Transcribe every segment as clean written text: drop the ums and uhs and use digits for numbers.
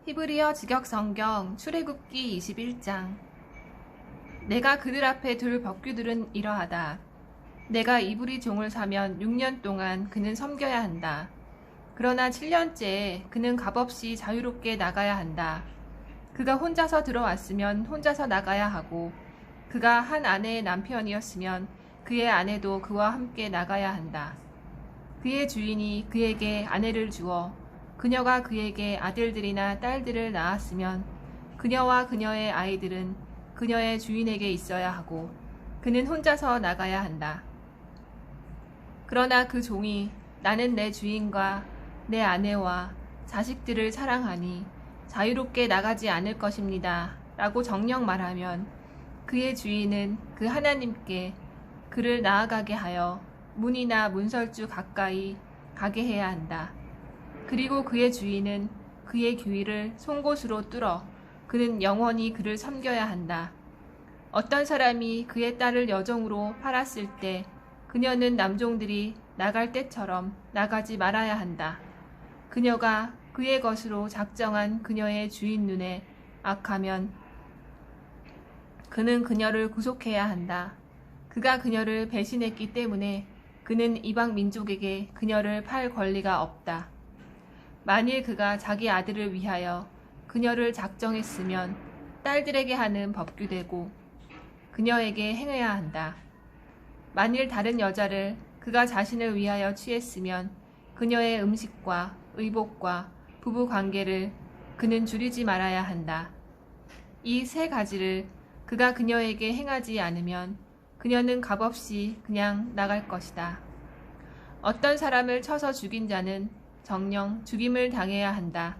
히브리어 직역성경 출애굽기 21장. 내가 그들 앞에 둘 법규들은 이러하다. 내가 이브리 종을 사면 6년 동안 그는 섬겨야 한다. 그러나 7년째에 그는 값없이 자유롭게 나가야 한다. 그가 혼자서 들어왔으면 혼자서 나가야 하고, 그가 한 아내의 남편이었으면 그의 아내도 그와 함께 나가야 한다. 그의 주인이 그에게 아내를 주어 그녀가 그에게 아들들이나 딸들을 낳았으면 그녀와 그녀의 아이들은 그녀의 주인에게 있어야 하고 그는 혼자서 나가야 한다. 그러나 그 종이 나는 내 주인과 내 아내와 자식들을 사랑하니 자유롭게 나가지 않을 것입니다. 라고 정녕 말하면 그의 주인은 그 하나님께 그를 나아가게 하여 문이나 문설주 가까이 가게 해야 한다. 그리고 그의 주인은 그의 귀를 송곳으로 뚫어 그는 영원히 그를 섬겨야 한다. 어떤 사람이 그의 딸을 여종으로 팔았을 때 그녀는 남종들이 나갈 때처럼 나가지 말아야 한다. 그녀가 그의 것으로 작정한 그녀의 주인 눈에 악하면 그는 그녀를 구속해야 한다. 그가 그녀를 배신했기 때문에 그는 이방 민족에게 그녀를 팔 권리가 없다. 만일 그가 자기 아들을 위하여 그녀를 작정했으면 딸들에게 하는 법규되고 그녀에게 행해야 한다. 만일 다른 여자를 그가 자신을 위하여 취했으면 그녀의 음식과 의복과 부부 관계를 그는 줄이지 말아야 한다. 이 세 가지를 그가 그녀에게 행하지 않으면 그녀는 값없이 그냥 나갈 것이다. 어떤 사람을 쳐서 죽인 자는 정녕 죽임을 당해야 한다.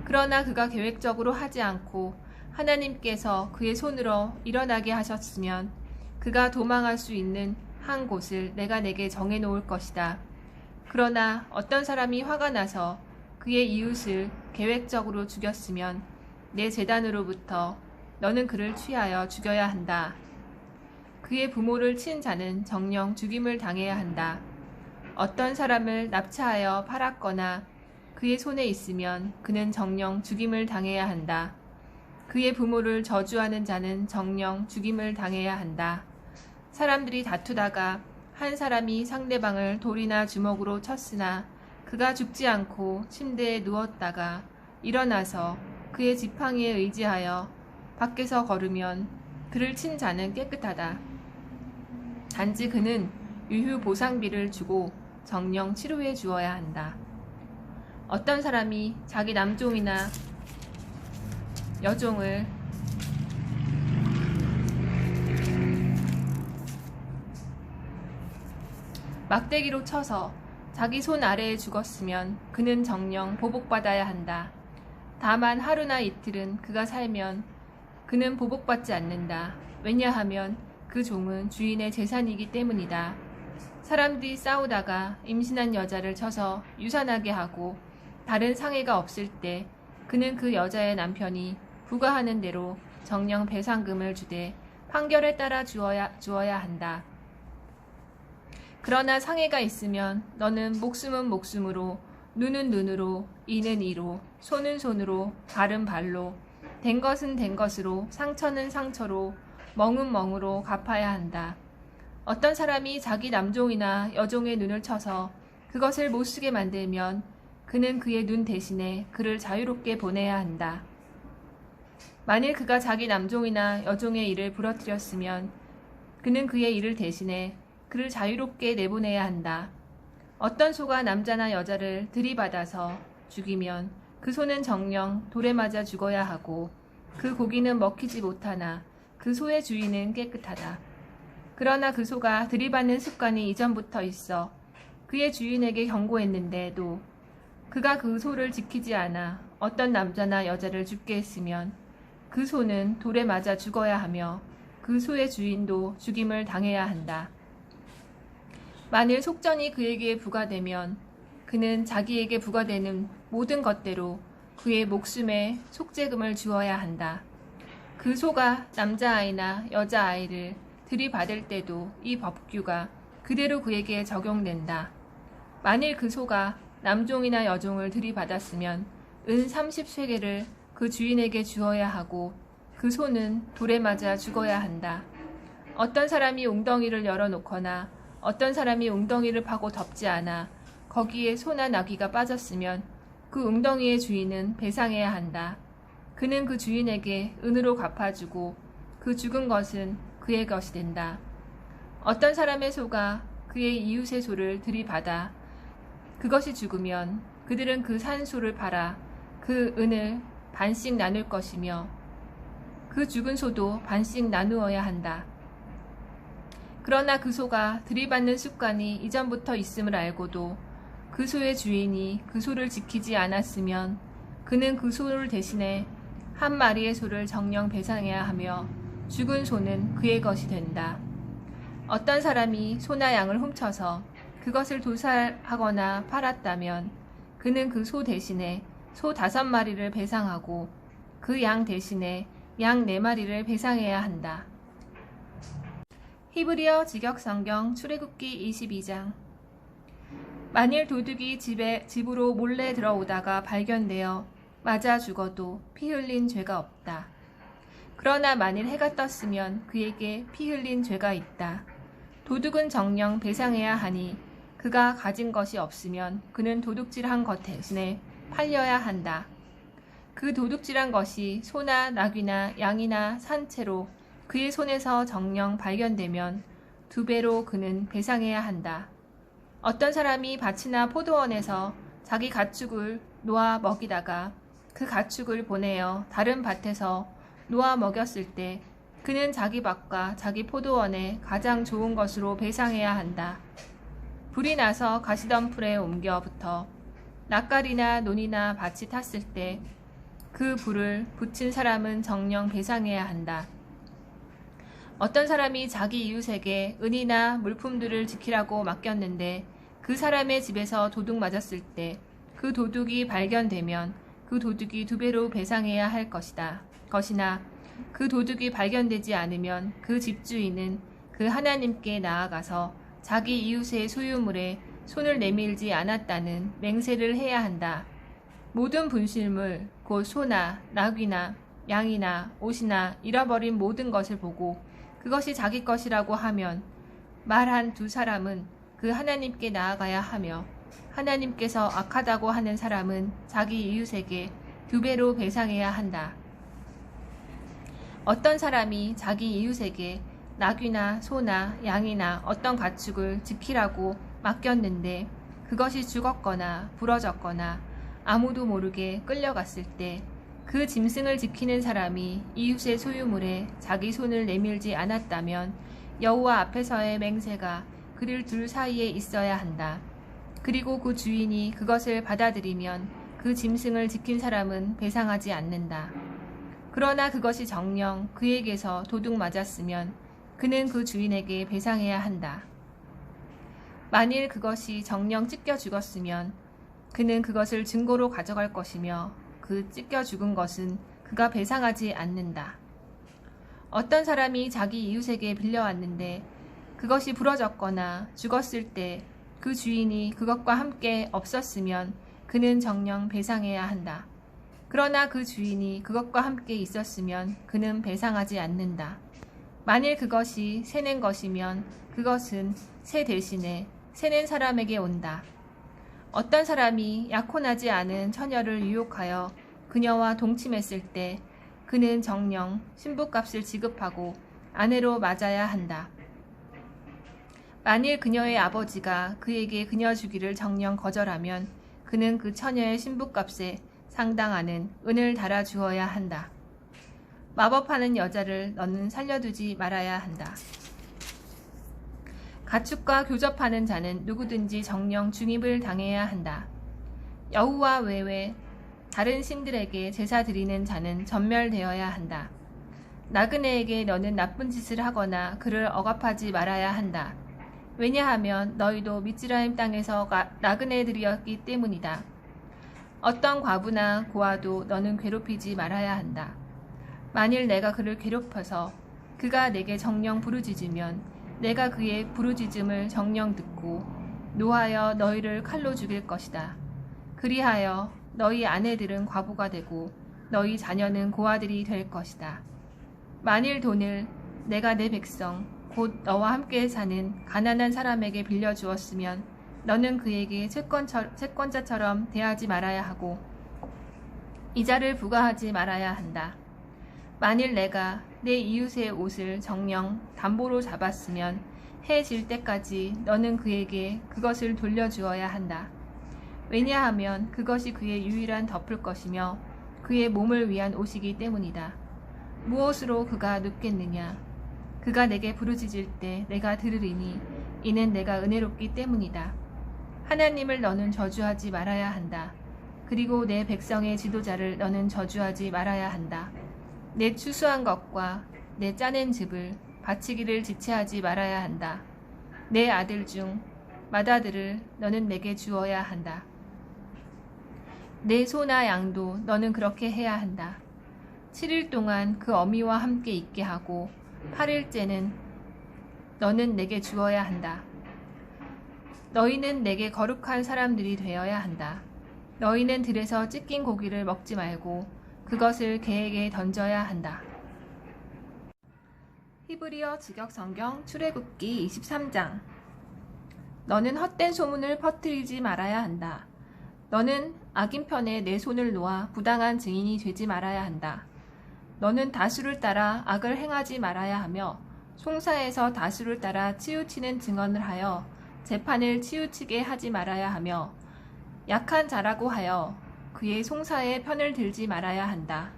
그러나 그가 계획적으로 하지 않고 하나님께서 그의 손으로 일어나게 하셨으면 그가 도망할 수 있는 한 곳을 내가 내게 정해놓을 것이다. 그러나 어떤 사람이 화가 나서 그의 이웃을 계획적으로 죽였으면 내 제단으로부터 너는 그를 취하여 죽여야 한다. 그의 부모를 친 자는 정녕 죽임을 당해야 한다. 어떤 사람을 납치하여 팔았거나 그의 손에 있으면 그는 정녕 죽임을 당해야 한다. 그의 부모를 저주하는 자는 정녕 죽임을 당해야 한다. 사람들이 다투다가 한 사람이 상대방을 돌이나 주먹으로 쳤으나 그가 죽지 않고 침대에 누웠다가 일어나서 그의 지팡이에 의지하여 밖에서 걸으면 그를 친 자는 깨끗하다. 단지 그는 유휴 보상비를 주고 정령 치료해 주어야 한다. 어떤 사람이 자기 남종이나 여종을 막대기로 쳐서 자기 손 아래에 죽었으면 그는 정령 보복받아야 한다. 다만 하루나 이틀은 그가 살면 그는 보복받지 않는다. 왜냐하면 그 종은 주인의 재산이기 때문이다. 사람들이 싸우다가 임신한 여자를 쳐서 유산하게 하고 다른 상해가 없을 때 그는 그 여자의 남편이 부과하는 대로 정령 배상금을 주되 판결에 따라 주어야 한다. 그러나 상해가 있으면 너는 목숨은 목숨으로, 눈은 눈으로, 이는 이로, 손은 손으로, 발은 발로, 된 것은 된 것으로, 상처는 상처로, 멍은 멍으로 갚아야 한다. 어떤 사람이 자기 남종이나 여종의 눈을 쳐서 그것을 못쓰게 만들면 그는 그의 눈 대신에 그를 자유롭게 보내야 한다. 만일 그가 자기 남종이나 여종의 일을 부러뜨렸으면 그는 그의 일을 대신에 그를 자유롭게 내보내야 한다. 어떤 소가 남자나 여자를 들이받아서 죽이면 그 소는 정령 돌에 맞아 죽어야 하고 그 고기는 먹히지 못하나 그 소의 주인은 깨끗하다. 그러나 그 소가 들이받는 습관이 이전부터 있어 그의 주인에게 경고했는데도 그가 그 소를 지키지 않아 어떤 남자나 여자를 죽게 했으면 그 소는 돌에 맞아 죽어야 하며 그 소의 주인도 죽임을 당해야 한다. 만일 속전이 그에게 부과되면 그는 자기에게 부과되는 모든 것대로 그의 목숨에 속죄금을 주어야 한다. 그 소가 남자아이나 여자아이를 들이받을 때도 이 법규가 그대로 그에게 적용된다. 만일 그 소가 남종이나 여종을 들이받았으면 은 30쇠겔을 그 주인에게 주어야 하고 그 소는 돌에 맞아 죽어야 한다. 어떤 사람이 웅덩이를 열어놓거나 어떤 사람이 웅덩이를 파고 덮지 않아 거기에 소나 나귀가 빠졌으면 그 웅덩이의 주인은 배상해야 한다. 그는 그 주인에게 은으로 갚아주고 그 죽은 것은 그의 것이 된다. 어떤 사람의 소가 그의 이웃의 소를 들이받아 그것이 죽으면 그들은 그 산 소를 팔아 그 은을 반씩 나눌 것이며 그 죽은 소도 반씩 나누어야 한다. 그러나 그 소가 들이받는 습관이 이전부터 있음을 알고도 그 소의 주인이 그 소를 지키지 않았으면 그는 그 소를 대신에 한 마리의 소를 정령 배상해야 하며 죽은 소는 그의 것이 된다. 어떤 사람이 소나 양을 훔쳐서 그것을 도살하거나 팔았다면 그는 그 소 대신에 소 5마리를 배상하고 그 양 대신에 양 4마리를 배상해야 한다. 히브리어 직역성경 출애굽기 22장. 만일 도둑이 집으로 몰래 들어오다가 발견되어 맞아 죽어도 피 흘린 죄가 없다. 그러나 만일 해가 떴으면 그에게 피 흘린 죄가 있다. 도둑은 정령 배상해야 하니 그가 가진 것이 없으면 그는 도둑질한 것 대신에 팔려야 한다. 그 도둑질한 것이 소나 나귀나 양이나 산채로 그의 손에서 정령 발견되면 2배로 그는 배상해야 한다. 어떤 사람이 밭이나 포도원에서 자기 가축을 놓아 먹이다가 그 가축을 보내어 다른 밭에서 놓아 먹였을 때 그는 자기 밭과 자기 포도원에 가장 좋은 것으로 배상해야 한다. 불이 나서 가시던 풀에 옮겨 붙어 낯가리나 논이나 밭이 탔을 때 그 불을 붙인 사람은 정령 배상해야 한다. 어떤 사람이 자기 이웃에게 은이나 물품들을 지키라고 맡겼는데 그 사람의 집에서 도둑 맞았을 때 그 도둑이 발견되면 그 도둑이 2배로 배상해야 할 것이다. 것이나 그 도둑이 발견되지 않으면 그 집주인은 그 하나님께 나아가서 자기 이웃의 소유물에 손을 내밀지 않았다는 맹세를 해야 한다. 모든 분실물, 곧 소나 나귀나 양이나 옷이나 잃어버린 모든 것을 보고 그것이 자기 것이라고 하면 말한 2 사람은 그 하나님께 나아가야 하며 하나님께서 악하다고 하는 사람은 자기 이웃에게 2배로 배상해야 한다. 어떤 사람이 자기 이웃에게 나귀나 소나 양이나 어떤 가축을 지키라고 맡겼는데 그것이 죽었거나 부러졌거나 아무도 모르게 끌려갔을 때 그 짐승을 지키는 사람이 이웃의 소유물에 자기 손을 내밀지 않았다면 여호와 앞에서의 맹세가 그들 둘 사이에 있어야 한다. 그리고 그 주인이 그것을 받아들이면 그 짐승을 지킨 사람은 배상하지 않는다. 그러나 그것이 정녕 그에게서 도둑 맞았으면 그는 그 주인에게 배상해야 한다. 만일 그것이 정녕 찢겨 죽었으면 그는 그것을 증거로 가져갈 것이며 그 찢겨 죽은 것은 그가 배상하지 않는다. 어떤 사람이 자기 이웃에게 빌려왔는데 그것이 부러졌거나 죽었을 때 그 주인이 그것과 함께 없었으면 그는 정녕 배상해야 한다. 그러나 그 주인이 그것과 함께 있었으면 그는 배상하지 않는다. 만일 그것이 새낸 것이면 그것은 새 대신에 새낸 사람에게 온다. 어떤 사람이 약혼하지 않은 처녀를 유혹하여 그녀와 동침했을 때 그는 정녕 신부값을 지급하고 아내로 맞아야 한다. 만일 그녀의 아버지가 그에게 그녀 주기를 정녕 거절하면 그는 그 처녀의 신부값에 상당하는 은을 달아 주어야 한다. 마법하는 여자를 너는 살려두지 말아야 한다. 가축과 교접하는 자는 누구든지 정령 중입을 당해야 한다. 여호와 외에 다른 신들에게 제사 드리는 자는 전멸되어야 한다. 나그네에게 너는 나쁜 짓을 하거나 그를 억압하지 말아야 한다. 왜냐하면 너희도 미즈라임 땅에서 나그네들이었기 때문이다. 어떤 과부나 고아도 너는 괴롭히지 말아야 한다. 만일 내가 그를 괴롭혀서 그가 내게 정령 부르짖으면 내가 그의 부르짖음을 정령 듣고 노하여 너희를 칼로 죽일 것이다. 그리하여 너희 아내들은 과부가 되고 너희 자녀는 고아들이 될 것이다. 만일 돈을 내가 내 백성 곧 너와 함께 사는 가난한 사람에게 빌려주었으면 너는 그에게 채권자처럼 대하지 말아야 하고 이자를 부과하지 말아야 한다. 만일 내가 내 이웃의 옷을 정령 담보로 잡았으면 해 질 때까지 너는 그에게 그것을 돌려주어야 한다. 왜냐하면 그것이 그의 유일한 덮을 것이며 그의 몸을 위한 옷이기 때문이다. 무엇으로 그가 눕겠느냐? 그가 내게 부르짖을 때 내가 들으리니 이는 내가 은혜롭기 때문이다. 하나님을 너는 저주하지 말아야 한다. 그리고 내 백성의 지도자를 너는 저주하지 말아야 한다. 내 추수한 것과 내 짜낸 즙을 바치기를 지체하지 말아야 한다. 내 아들 중 맏아들을 너는 내게 주어야 한다. 내 소나 양도 너는 그렇게 해야 한다. 7일 동안 그 어미와 함께 있게 하고 8일째는 너는 내게 주어야 한다. 너희는 내게 거룩한 사람들이 되어야 한다. 너희는 들에서 찢긴 고기를 먹지 말고 그것을 개에게 던져야 한다. 히브리어 직역성경 출애굽기 23장. 너는 헛된 소문을 퍼뜨리지 말아야 한다. 너는 악인 편에 내 손을 놓아 부당한 증인이 되지 말아야 한다. 너는 다수를 따라 악을 행하지 말아야 하며 송사에서 다수를 따라 치우치는 증언을 하여 재판을 치우치게 하지 말아야 하며 약한 자라고 하여 그의 송사의 편을 들지 말아야 한다.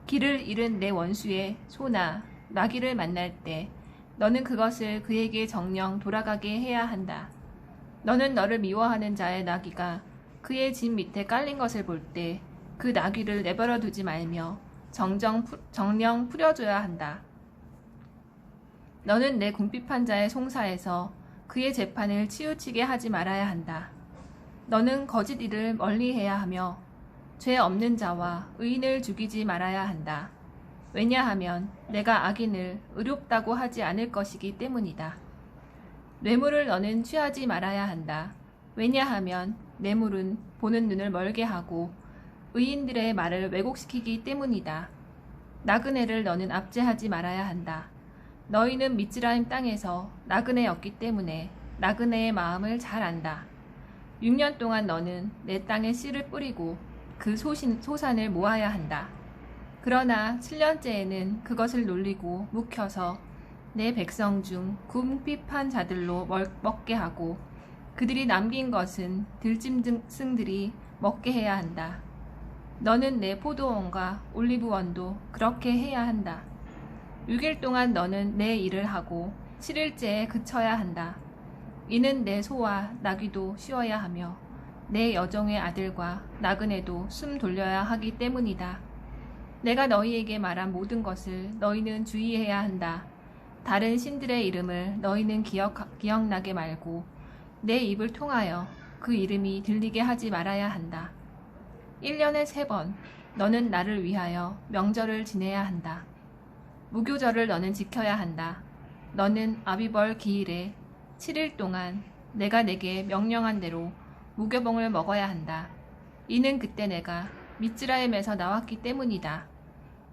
길을 잃은 내 원수의 소나 나귀를 만날 때 너는 그것을 그에게 정령 돌아가게 해야 한다. 너는 너를 미워하는 자의 나귀가 그의 집 밑에 깔린 것을 볼 때 그 나귀를 내버려 두지 말며 정령 풀어줘야 한다. 너는 내 궁핍한 자의 송사에서 그의 재판을 치우치게 하지 말아야 한다. 너는 거짓 일을 멀리해야 하며 죄 없는 자와 의인을 죽이지 말아야 한다. 왜냐하면 내가 악인을 의롭다고 하지 않을 것이기 때문이다. 뇌물을 너는 취하지 말아야 한다. 왜냐하면 뇌물은 보는 눈을 멀게 하고 의인들의 말을 왜곡시키기 때문이다. 나그네를 너는 압제하지 말아야 한다. 너희는 미즈라임 땅에서 나그네였기 때문에 나그네의 마음을 잘 안다. 6년 동안 너는 내 땅에 씨를 뿌리고 그 소산을 모아야 한다. 그러나 7년째에는 그것을 놀리고 묵혀서 내 백성 중 궁핍한 자들로 먹게 하고 그들이 남긴 것은 들짐승들이 먹게 해야 한다. 너는 내 포도원과 올리브원도 그렇게 해야 한다. 6일 동안 너는 내 일을 하고 7일째에 그쳐야 한다. 이는 내 소와 나귀도 쉬어야 하며 내 여종의 아들과 나그네도 숨 돌려야 하기 때문이다. 내가 너희에게 말한 모든 것을 너희는 주의해야 한다. 다른 신들의 이름을 너희는 기억나게 말고 내 입을 통하여 그 이름이 들리게 하지 말아야 한다. 1년에 3번 너는 나를 위하여 명절을 지내야 한다. 무교절을 너는 지켜야 한다. 너는 아비벌 기일에 7일 동안 내가 내게 명령한 대로 무교봉을 먹어야 한다. 이는 그때 내가 미즈라임에서 나왔기 때문이다.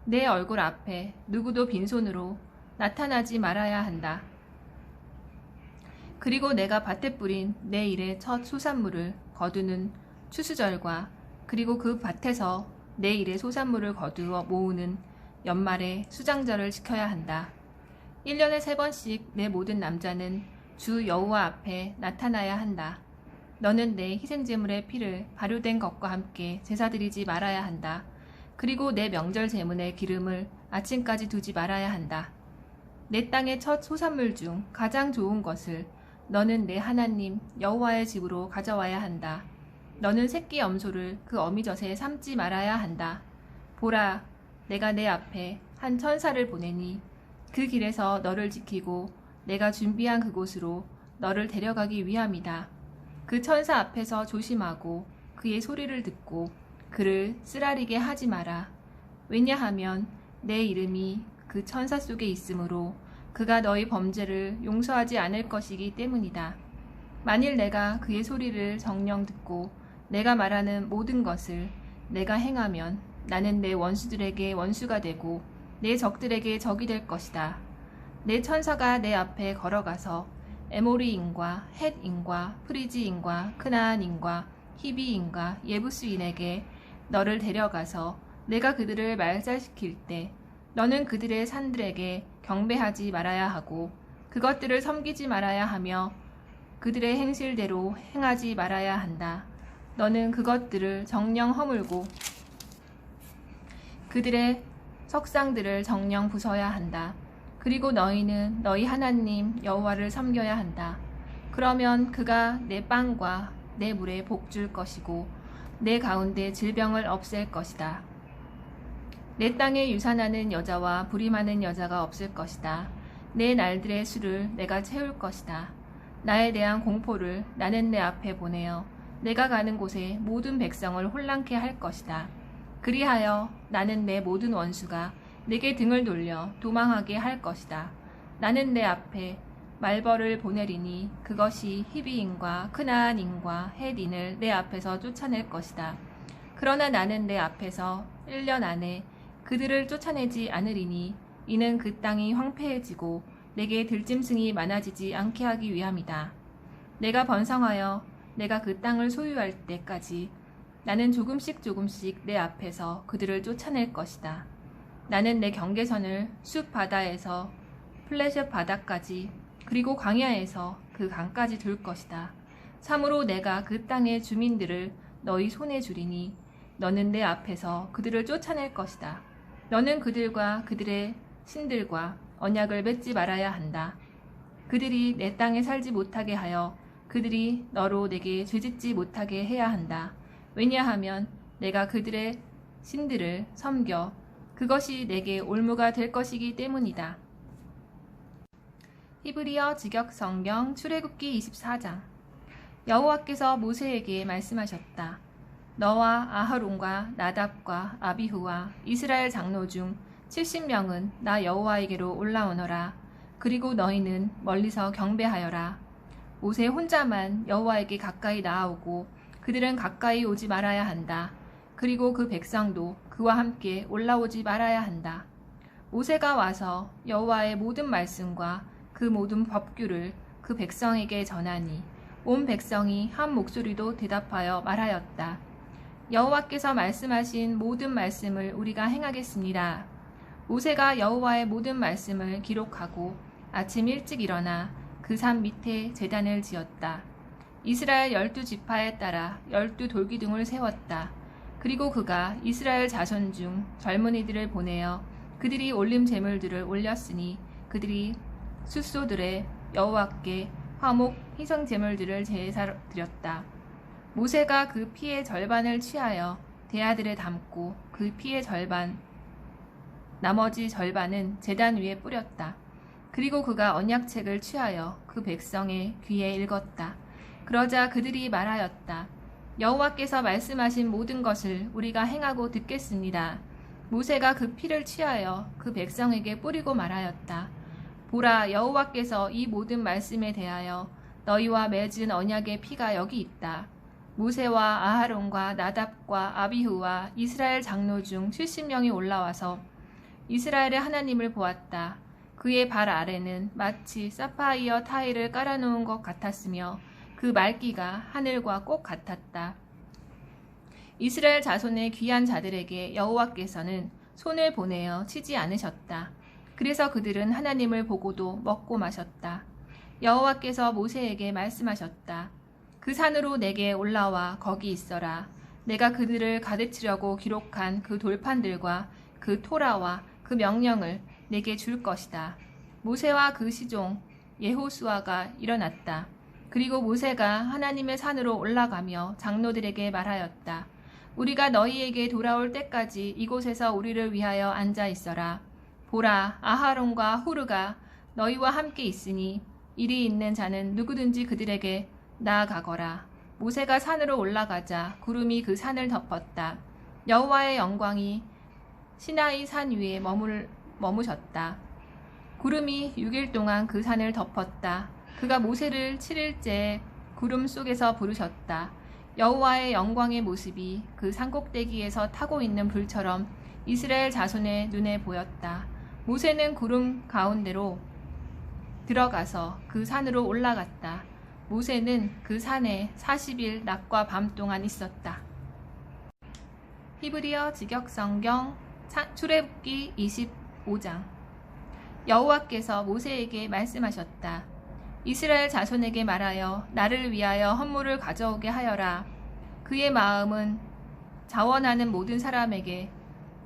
내 얼굴 앞에 누구도 빈손으로 나타나지 말아야 한다. 그리고 내가 밭에 뿌린 내 일의 첫 소산물을 거두는 추수절과 그리고 그 밭에서 내 일의 소산물을 거두어 모으는 연말의 수장절을 지켜야 한다. 1년에 3번씩 내 모든 남자는 주 여호와 앞에 나타나야 한다. 너는 내 희생제물의 피를 발효된 것과 함께 제사드리지 말아야 한다. 그리고 내 명절 제문의 기름을 아침까지 두지 말아야 한다. 내 땅의 첫 소산물 중 가장 좋은 것을 너는 내 하나님 여호와의 집으로 가져와야 한다. 너는 새끼 염소를 그 어미젖에 삶지 말아야 한다. 보라, 내가 내 앞에 한 천사를 보내니 그 길에서 너를 지키고 내가 준비한 그곳으로 너를 데려가기 위함이다. 그 천사 앞에서 조심하고 그의 소리를 듣고 그를 쓰라리게 하지 마라. 왜냐하면 내 이름이 그 천사 속에 있으므로 그가 너희 범죄를 용서하지 않을 것이기 때문이다. 만일 내가 그의 소리를 정녕 듣고 내가 말하는 모든 것을 내가 행하면 나는 내 원수들에게 원수가 되고 내 적들에게 적이 될 것이다. 내 천사가 내 앞에 걸어가서 에모리인과 헷인과 프리지인과 크나안인과 히비인과 예부스인에게 너를 데려가서 내가 그들을 말살시킬 때 너는 그들의 산들에게 경배하지 말아야 하고 그것들을 섬기지 말아야 하며 그들의 행실대로 행하지 말아야 한다. 너는 그것들을 정령 허물고 그들의 석상들을 정령 부숴야 한다. 그리고 너희는 너희 하나님 여호와를 섬겨야 한다. 그러면 그가 내 빵과 내 물에 복 줄 것이고 내 가운데 질병을 없앨 것이다. 내 땅에 유산하는 여자와 불임하는 여자가 없을 것이다. 내 날들의 수를 내가 채울 것이다. 나에 대한 공포를 나는 내 앞에 보내어 내가 가는 곳에 모든 백성을 혼란케 할 것이다. 그리하여 나는 내 모든 원수가 내게 등을 돌려 도망하게 할 것이다. 나는 내 앞에 말벌을 보내리니 그것이 히비인과 크나안인과 헷인을 내 앞에서 쫓아낼 것이다. 그러나 나는 내 앞에서 1년 안에 그들을 쫓아내지 않으리니 이는 그 땅이 황폐해지고 내게 들짐승이 많아지지 않게 하기 위함이다. 내가 번성하여 내가 그 땅을 소유할 때까지 나는 조금씩 내 앞에서 그들을 쫓아낼 것이다. 나는 내 경계선을 숲 바다에서 플레셋 바다까지 그리고 광야에서 그 강까지 둘 것이다. 참으로 내가 그 땅의 주민들을 너희 손에 주리니 너는 내 앞에서 그들을 쫓아낼 것이다. 너는 그들과 그들의 신들과 언약을 맺지 말아야 한다. 그들이 내 땅에 살지 못하게 하여 그들이 너로 내게 죄짓지 못하게 해야 한다. 왜냐하면 내가 그들의 신들을 섬겨 그것이 내게 올무가 될 것이기 때문이다. 히브리어 직역성경 출애굽기 24장. 여호와께서 모세에게 말씀하셨다. 너와 아하론과 나답과 아비후와 이스라엘 장로 중 70명은 나 여호와에게로 올라오너라. 그리고 너희는 멀리서 경배하여라. 모세 혼자만 여호와에게 가까이 나아오고 그들은 가까이 오지 말아야 한다. 그리고 그 백성도 그와 함께 올라오지 말아야 한다. 모세가 와서 여호와의 모든 말씀과 그 모든 법규를 그 백성에게 전하니 온 백성이 한 목소리로 대답하여 말하였다. 여호와께서 말씀하신 모든 말씀을 우리가 행하겠습니다. 모세가 여호와의 모든 말씀을 기록하고 아침 일찍 일어나 그 산 밑에 제단을 지었다. 이스라엘 12지파에 따라 12돌기둥을 세웠다. 그리고 그가 이스라엘 자손 중 젊은이들을 보내어 그들이 올림 제물들을 올렸으니 그들이 숫소들의 여호와께 화목 희생 제물들을 제사로 드렸다. 모세가 그 피의 절반을 취하여 대야들에 담고 그 피의 나머지 절반은 제단 위에 뿌렸다. 그리고 그가 언약책을 취하여 그 백성의 귀에 읽었다. 그러자 그들이 말하였다. 여호와께서 말씀하신 모든 것을 우리가 행하고 듣겠습니다. 모세가 그 피를 취하여 그 백성에게 뿌리고 말하였다. 보라, 여호와께서 이 모든 말씀에 대하여 너희와 맺은 언약의 피가 여기 있다. 모세와 아하론과 나답과 아비후와 이스라엘 장로 중 70명이 올라와서 이스라엘의 하나님을 보았다. 그의 발 아래는 마치 사파이어 타일을 깔아놓은 것 같았으며 그 말기가 하늘과 꼭 같았다. 이스라엘 자손의 귀한 자들에게 여호와께서는 손을 보내어 치지 않으셨다. 그래서 그들은 하나님을 보고도 먹고 마셨다. 여호와께서 모세에게 말씀하셨다. 그 산으로 내게 올라와 거기 있어라. 내가 그들을 가르치려고 기록한 그 돌판들과 그 토라와 그 명령을 내게 줄 것이다. 모세와 그 시종 예호수아가 일어났다. 그리고 모세가 하나님의 산으로 올라가며 장로들에게 말하였다. 우리가 너희에게 돌아올 때까지 이곳에서 우리를 위하여 앉아 있어라. 보라, 아하론과 후르가 너희와 함께 있으니 일이 있는 자는 누구든지 그들에게 나아가거라. 모세가 산으로 올라가자 구름이 그 산을 덮었다. 여호와의 영광이 시나이 산 위에 머무셨다. 구름이 6일 동안 그 산을 덮었다. 그가 모세를 7일째 구름 속에서 부르셨다. 여호와의 영광의 모습이 그 산꼭대기에서 타고 있는 불처럼 이스라엘 자손의 눈에 보였다. 모세는 구름 가운데로 들어가서 그 산으로 올라갔다. 모세는 그 산에 40일 낮과 밤 동안 있었다. 히브리어 직역성경 출애굽기 25장. 여호와께서 모세에게 말씀하셨다. 이스라엘 자손에게 말하여 나를 위하여 헌물을 가져오게 하여라. 그의 마음은 자원하는 모든 사람에게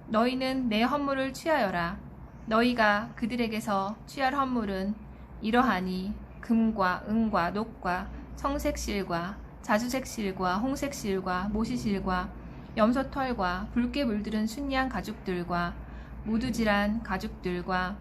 너희는 내 헌물을 취하여라. 너희가 그들에게서 취할 헌물은 이러하니 금과 은과 녹과 청색실과 자주색실과 홍색실과 모시실과 염소털과 붉게 물들은 순양 가죽들과 무두질한 가죽들과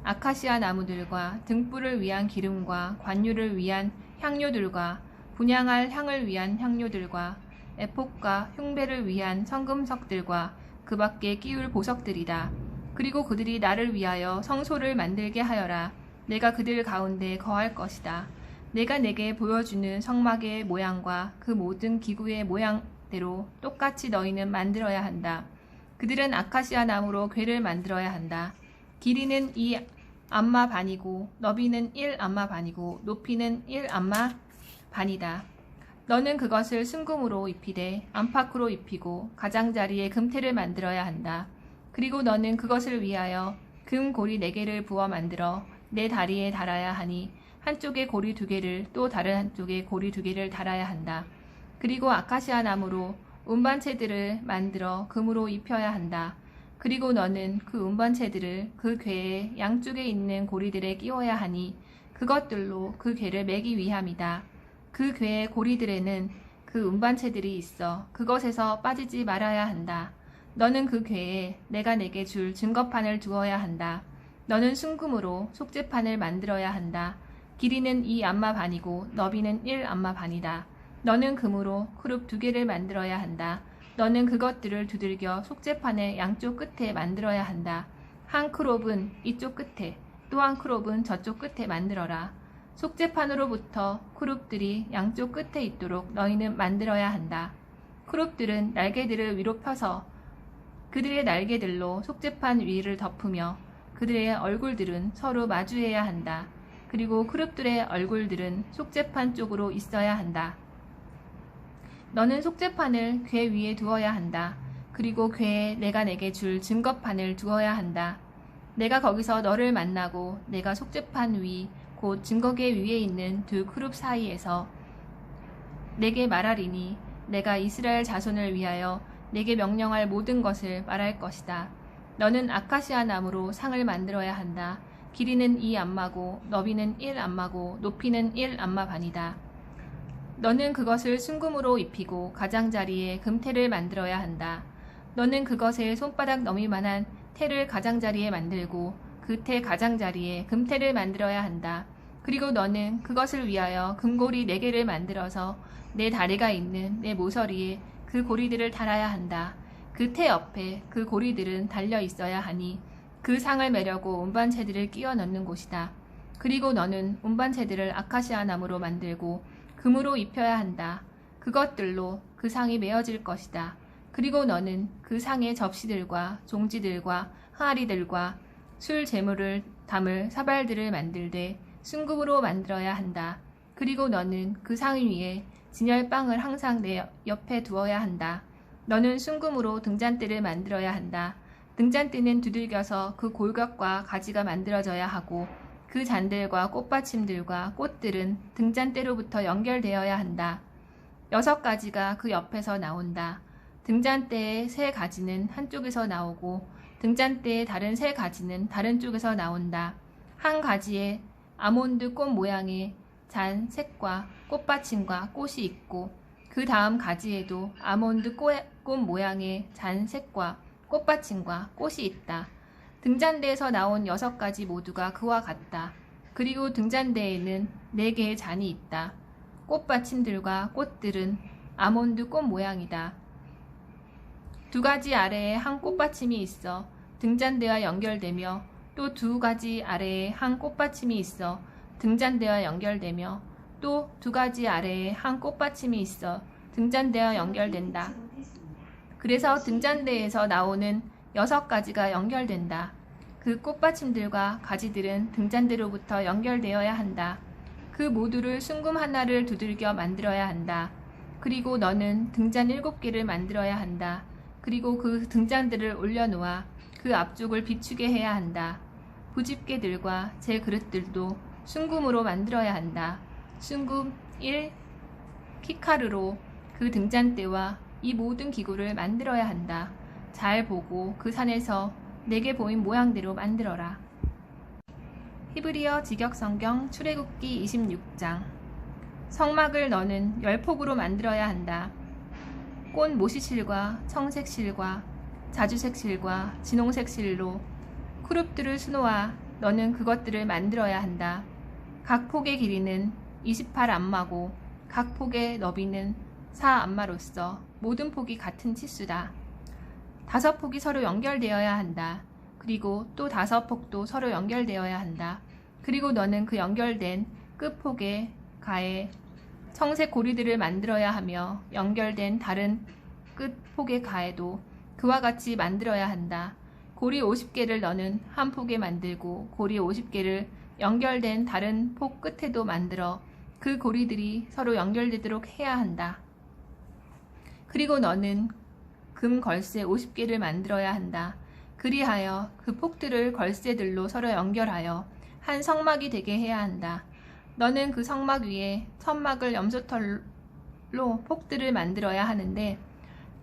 아카시아 나무들과 등불을 위한 기름과 관유를 위한 향료들과 분향할 향을 위한 향료들과 에폭과 흉배를 위한 성금석들과 그 밖에 끼울 보석들이다. 그리고 그들이 나를 위하여 성소를 만들게 하여라. 내가 그들 가운데 거할 것이다. 내가 내게 보여주는 성막의 모양과 그 모든 기구의 모양대로 똑같이 너희는 만들어야 한다. 그들은 아카시아 나무로 궤를 만들어야 한다. 길이는 2암마 반이고 너비는 1암마 반이고 높이는 1암마 반이다. 너는 그것을 순금으로 입히되 안팎으로 입히고 가장자리에 금테를 만들어야 한다. 그리고 너는 그것을 위하여 금 고리 4개를 부어 만들어 내 다리에 달아야 하니 한쪽에 고리 2개를 또 다른 한쪽에 고리 2개를 달아야 한다. 그리고 아카시아 나무로 운반체들을 만들어 금으로 입혀야 한다. 그리고 너는 그 운반체들을 그 궤의 양쪽에 있는 고리들에 끼워야 하니 그것들로 그 궤를 매기 위함이다. 그 궤의 고리들에는 그 운반체들이 있어 그것에서 빠지지 말아야 한다. 너는 그 궤에 내가 내게 줄 증거판을 두어야 한다. 너는 순금으로 속죄판을 만들어야 한다. 길이는 2암마 반이고 너비는 1암마 반이다. 너는 금으로 크룹 2개를 만들어야 한다. 너는 그것들을 두들겨 속죄판의 양쪽 끝에 만들어야 한다. 한 크롭은 이쪽 끝에 또 한 크롭은 저쪽 끝에 만들어라. 속죄판으로부터 크룹들이 양쪽 끝에 있도록 너희는 만들어야 한다. 크룹들은 날개들을 위로 펴서 그들의 날개들로 속죄판 위를 덮으며 그들의 얼굴들은 서로 마주해야 한다. 그리고 크룹들의 얼굴들은 속죄판 쪽으로 있어야 한다. 너는 속죄판을 궤 위에 두어야 한다. 그리고 궤에 내가 내게 줄 증거판을 두어야 한다. 내가 거기서 너를 만나고 내가 속죄판 위 곧 증거궤 위에 있는 2 크룹 사이에서 내게 말하리니 내가 이스라엘 자손을 위하여 내게 명령할 모든 것을 말할 것이다. 너는 아카시아 나무로 상을 만들어야 한다. 길이는 2암마고 너비는 1암마고 높이는 1암마 반이다. 너는 그것을 순금으로 입히고 가장자리에 금테를 만들어야 한다. 너는 그것에 손바닥 너미만한 테를 가장자리에 만들고 그 테 가장자리에 금테를 만들어야 한다. 그리고 너는 그것을 위하여 금고리 4개를 만들어서 내 다리가 있는 내 모서리에 그 고리들을 달아야 한다. 그 테 옆에 그 고리들은 달려 있어야 하니 그 상을 매려고 운반체들을 끼워 넣는 곳이다. 그리고 너는 운반체들을 아카시아 나무로 만들고 금으로 입혀야 한다. 그것들로 그 상이 메어질 것이다. 그리고 너는 그 상의 접시들과 종지들과 항아리들과 술 재물을 담을 사발들을 만들되 순금으로 만들어야 한다. 그리고 너는 그 상 위에 진열빵을 항상 내 옆에 두어야 한다. 너는 순금으로 등잔대를 만들어야 한다. 등잔대는 두들겨서 그 골격과 가지가 만들어져야 하고 그 잔들과 꽃받침들과 꽃들은 등잔대로부터 연결되어야 한다. 6가지가 그 옆에서 나온다. 등잔대의 3가지는 한쪽에서 나오고 등잔대의 다른 3가지는 다른 쪽에서 나온다. 한 가지에 아몬드 꽃 모양의 잔 색과 꽃받침과 꽃이 있고 그 다음 가지에도 아몬드 꽃 모양의 잔 색과 꽃받침과 꽃이 있다. 등잔대에서 나온 6가지 모두가 그와 같다. 그리고 등잔대에는 4개의 잔이 있다. 꽃받침들과 꽃들은 아몬드 꽃 모양이다. 2가지 아래에 한 꽃받침이 있어 등잔대와 연결되며 또 2가지 아래에 한 꽃받침이 있어 등잔대와 연결되며 또 2가지 아래에 한 꽃받침이 있어 등잔대와 연결된다. 그래서 등잔대에서 나오는 6가지가 연결된다. 그 꽃받침들과 가지들은 등잔대로부터 연결되어야 한다. 그 모두를 순금 하나를 두들겨 만들어야 한다. 그리고 너는 등잔 7개를 만들어야 한다. 그리고 그 등잔들을 올려놓아 그 앞쪽을 비추게 해야 한다. 부집개들과 제 그릇들도 순금으로 만들어야 한다. 순금 1 키카르로 그 등잔대와 이 모든 기구를 만들어야 한다. 잘 보고 그 산에서 내게 보인 모양대로 만들어라. 히브리어 직역성경 출애굽기 26장. 성막을 너는 10폭으로 만들어야 한다. 꽃 모시실과 청색 실과 자주색 실과 진홍색 실로 크룹들을 수놓아 너는 그것들을 만들어야 한다. 각 폭의 길이는 28안마고 각 폭의 너비는 4안마로서 모든 폭이 같은 치수다. 5폭이 서로 연결되어야 한다. 그리고 또 5폭도 서로 연결되어야 한다. 그리고 너는 그 연결된 끝폭의 가에 청색 고리들을 만들어야 하며 연결된 다른 끝폭의 가에도 그와 같이 만들어야 한다. 고리 50개를 너는 한 폭에 만들고 고리 50개를 연결된 다른 폭 끝에도 만들어 그 고리들이 서로 연결되도록 해야 한다. 그리고 너는 금 걸쇠 50개를 만들어야 한다. 그리하여 그 폭들을 걸쇠들로 서로 연결하여 한 성막이 되게 해야 한다. 너는 그 성막 위에 천막을 염소털로 폭들을 만들어야 하는데